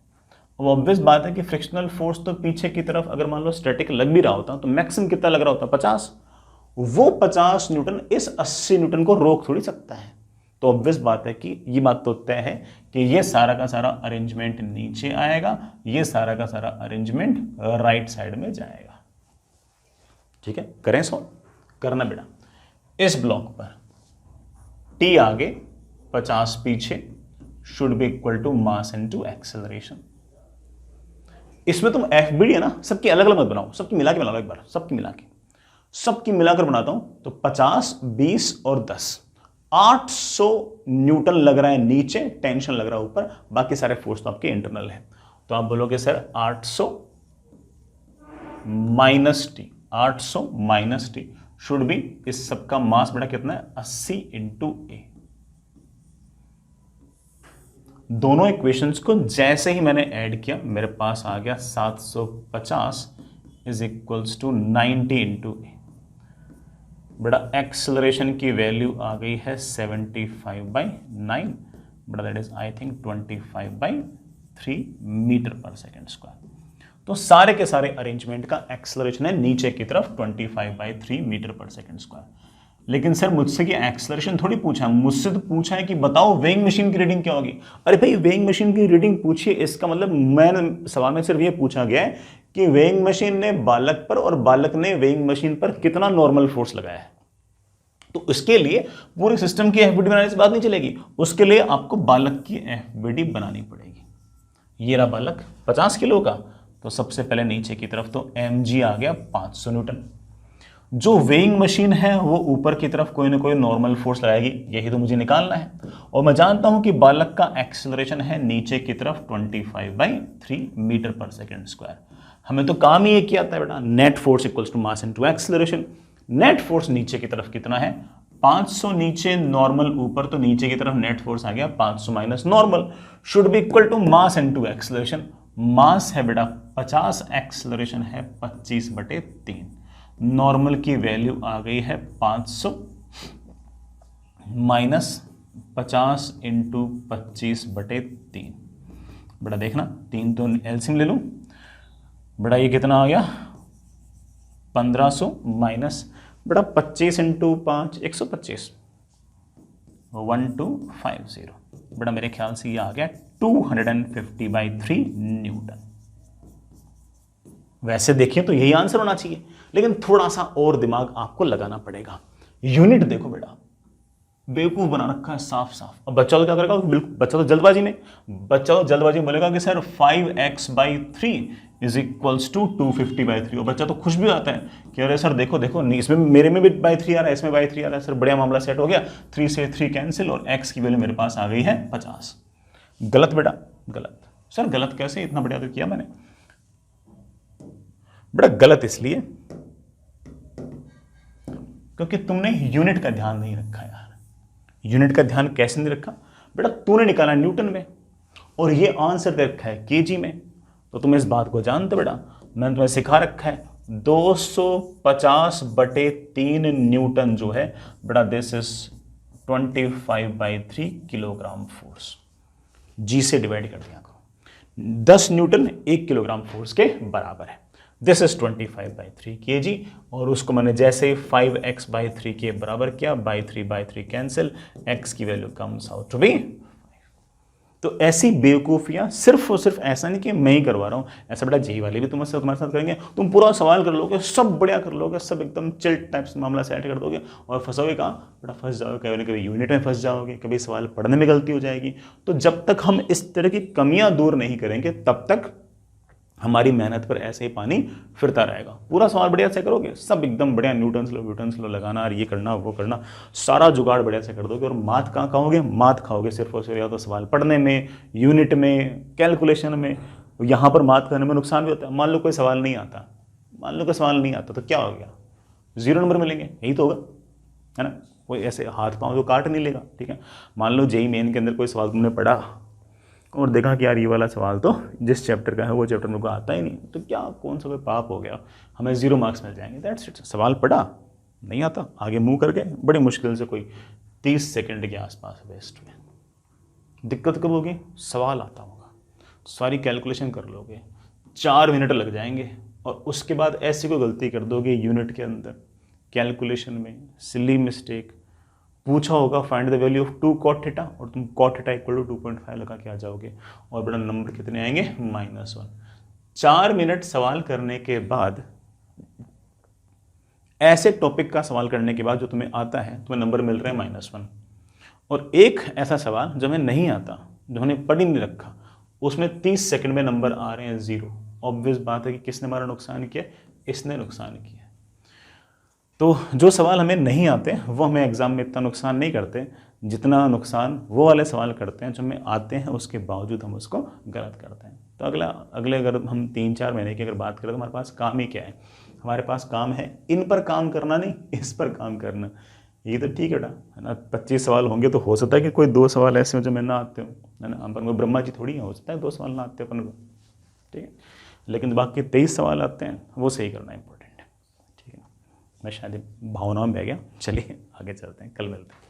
S1: अब ऑब्वियस बात है कि फ्रिक्शनल फोर्स तो पीछे की तरफ अगर मान लो स्टैटिक लग भी रहा होता तो मैक्सिमम कितना लग रहा होता, 50। वो 50 न्यूटन इस 80 न्यूटन को रोक थोड़ी सकता है। तो ऑब्वियस बात है कि ये बात तो तय है कि ये सारा का सारा अरेंजमेंट नीचे आएगा, ये सारा का सारा अरेंजमेंट राइट साइड में जाएगा, ठीक है। करें सॉल्व, करना बेटा। इस ब्लॉक पर T आगे 50 पीछे should be equal to mass into acceleration. इसमें तुम FBD है ना, सबकी अलग अलग मत बनाओ, सबकी मिला के बना लो एक बार, सबकी मिलाकर बनाता हूं तो 50, 20 और 10, 800 न्यूटन लग रहा है नीचे, टेंशन लग रहा है ऊपर, बाकी सारे फोर्स तो आपके इंटरनल है। तो आप बोलोगे sir 800 minus T, 800 minus T should be, इस सबका मास बेटा कितना है, 80 इंटू ए। दोनों इक्वेशंस को जैसे ही मैंने ऐड किया मेरे पास आ गया 750 is equals to 90 into A. बेटा एक्सेलरेशन की वैल्यू आ गई है 75/9, बेटा that is I think 25/3 metre per second square. तो सारे के सारे अरेंजमेंट का एक्सेलरेशन है नीचे की तरफ 25/3 मीटर पर सेकेंड स्क्वायर। लेकिन सर मुझसे कि एक्सेलरेशन थोड़ी पूछा है, मुझसे तो पूछा है कि बताओ वेइंग मशीन की रीडिंग क्या होगी। अरे भाई वेइंग मशीन की रीडिंग पूछिए, इसका मतलब मैंने सवाल में सिर्फ ये पूछा गया है कि वेइंग मशीन ने बालक पर और बालक ने वेइंग मशीन पर कितना नॉर्मल फोर्स लगाया है। तो उसके लिए पूरे सिस्टम की एफबीडी बनाने से बात नहीं चलेगी, उसके लिए आपको बालक की एफबीडी बनानी पड़ेगी। ये रहा बालक 50 किलो का, तो सबसे पहले नीचे की तरफ तो mg आ गया 500 न्यूटन। जो वेइंग मशीन है वो ऊपर की तरफ कोई ना कोई नॉर्मल फोर्स लगाएगी, यही तो मुझे निकालना है। और मैं जानता हूं कि बालक का एक्सेलरेशन है नीचे की तरफ 25/3 मीटर पर सेकेंड स्क्वायर। हमें तो काम ही एक किया था बेटा, net force equals to mass into acceleration. Net force नीचे की तरफ कितना है, 500 नीचे नॉर्मल ऊपर, तो नीचे की तरफ नेट फोर्स आ गया 500 minus normal should be equal to mass into acceleration. Mass है बेटा 50, एक्सेलरेशन है 25/3। नॉर्मल की वैल्यू आ गई है 500 माइनस 50 इंटू 25/3। बेटा देखना 3 तो एलसीएम ले लूं, बेटा ये कितना आ गया 1500 माइनस बेटा 25 इंटू 5 125 1250 बेटा मेरे ख्याल से ये आ गया 250/3 न्यूटन। वैसे देखिए तो यही आंसर होना चाहिए, लेकिन थोड़ा सा और दिमाग आपको लगाना पड़ेगा। यूनिट देखो बेटा, बेवकूफ बना रखा है साफ साफ। अब बच्चा तो क्या करेगा, बिल्कुल बच्चा तो जल्दबाजी में बोलेगा कि sir 5x/3 is equals to 250/3। और बच्चा तो खुश भी आता है कि अरे सर देखो देखो, नहीं इसमें मेरे में भी बाई 3 आ रहा है, इसमें बाई 3 आ रहा है, सर बढ़िया मामला सेट हो गया। 3 से 3 कैंसिल और x की वैल्यू मेरे पास आ गई है 50। गलत बेटा गलत। सर गलत कैसे, इतना बढ़िया तो किया मैंने। बेटा गलत इसलिए क्योंकि तुमने यूनिट का ध्यान नहीं रखा यार। यूनिट का ध्यान कैसे नहीं रखा बेटा, तूने निकाला न्यूटन में और ये आंसर दे रखा है केजी में, तो तुम इस बात को जानते बेटा, मैंने तुम्हें सिखा रखा है 250/3 न्यूटन जो है बेटा, दिस इज 25/3 किलोग्राम फोर्स। जी से डिवाइड कर दिया करो, 10 न्यूटन 1 किलोग्राम फोर्स के बराबर है। दिस इज 25/3 kg और उसको मैंने जैसे 5x/3 के बराबर किया, बाई 3/3 कैंसिल, x की value comes out to be 5। तो ऐसी बेवकूफियां सिर्फ और सिर्फ ऐसा नहीं कि मैं ही करवा रहा हूं, ऐसा बेटा जेई वाले भी तुम्हारे साथ करेंगे। तुम पूरा सवाल कर लोगे, सब बढ़िया कर लोगे, सब एकदम चिल टाइप से मामला सेट कर दोगे और फंसोगे कहाँ बेटा, फंस जाओगे कभी कभी यूनिट में फंस जाओगे, कभी सवाल पढ़ने में गलती हो जाएगी। तो जब तक हम इस तरह की कमियां दूर नहीं करेंगे तब तक हमारी मेहनत पर ऐसे ही पानी फिरता रहेगा। पूरा सवाल बढ़िया से करोगे, सब एकदम बढ़िया न्यूटन्स लो लगाना और ये करना वो करना, सारा जुगाड़ बढ़िया से कर दोगे। और मात कहाँ खाओगे, मात खाओगे सिर्फ और सिर्फ या तो सवाल पढ़ने में, यूनिट में, कैलकुलेशन में। यहाँ पर मात करने में नुकसान भी होता है। मान लो कोई सवाल नहीं आता, तो क्या हो गया, 0 नंबर मिलेंगे, यही तो होगा, है ना। कोई ऐसे हाथ पाँव तो काट नहीं लेगा, ठीक है। मान लो जेई मेन के अंदर कोई सवाल तुमने पढ़ा और देखा कि यार ये वाला सवाल तो जिस चैप्टर का है वो चैप्टर मेरे को आता ही नहीं, तो क्या कौन सा कोई पाप हो गया, हमें 0 मार्क्स मिल जाएंगे, दैट्स इट। सवाल पढ़ा नहीं आता, आगे मुंह करके बड़ी मुश्किल से कोई 30 सेकंड के आसपास वेस्ट हुए। दिक्कत कब होगी, सवाल आता होगा, सारी कैलकुलेशन कर लोगे, 4 मिनट लग जाएंगे और उसके बाद ऐसी कोई गलती कर दोगे यूनिट के अंदर, कैलकुलेशन में सिली मिस्टेक, पूछा होगा find the value of 2 cot theta और तुम cot थीटा इक्वल टू 2.5 लगा के आ जाओगे और बड़ा नंबर कितने आएंगे, -1। 4 मिनट सवाल करने के बाद, ऐसे टॉपिक का सवाल करने के बाद जो तुम्हें आता है, तुम्हें नंबर मिल रहे हैं -1। और एक ऐसा सवाल जो हमें नहीं आता, जो हमने पढ़ ही नहीं रखा, उसमें 30 सेकंड में नंबर आ रहे हैं 0। ऑब्वियस बात है कि किसने हमारा नुकसान किया, इसने नुकसान किया। तो जो सवाल हमें नहीं आते वो हमें एग्जाम में इतना नुकसान नहीं करते जितना नुकसान वो वाले सवाल करते हैं जो हमें आते हैं, उसके बावजूद हम उसको गलत करते हैं। तो अगले अगर हम 3-4 महीने की अगर बात करें तो हमारे पास काम ही क्या है, हमारे पास काम है इन पर काम करना, नहीं इस पर काम करना। ये तो ठीक है ना, 25 सवाल होंगे तो हो सकता है कि कोई 2 सवाल ऐसे हो जो मैं ना आते हो, है ना। अपन को ब्रह्मा जी थोड़ी हो सकता है 2 सवाल ना आते अपन को, ठीक है। लेकिन बाकी 23 सवाल आते हैं, वो सही करना इंपॉर्टेंट है, ठीक है। मैं शायद भावनाओं में बह गया, चलिए आगे चलते हैं, कल मिलते हैं।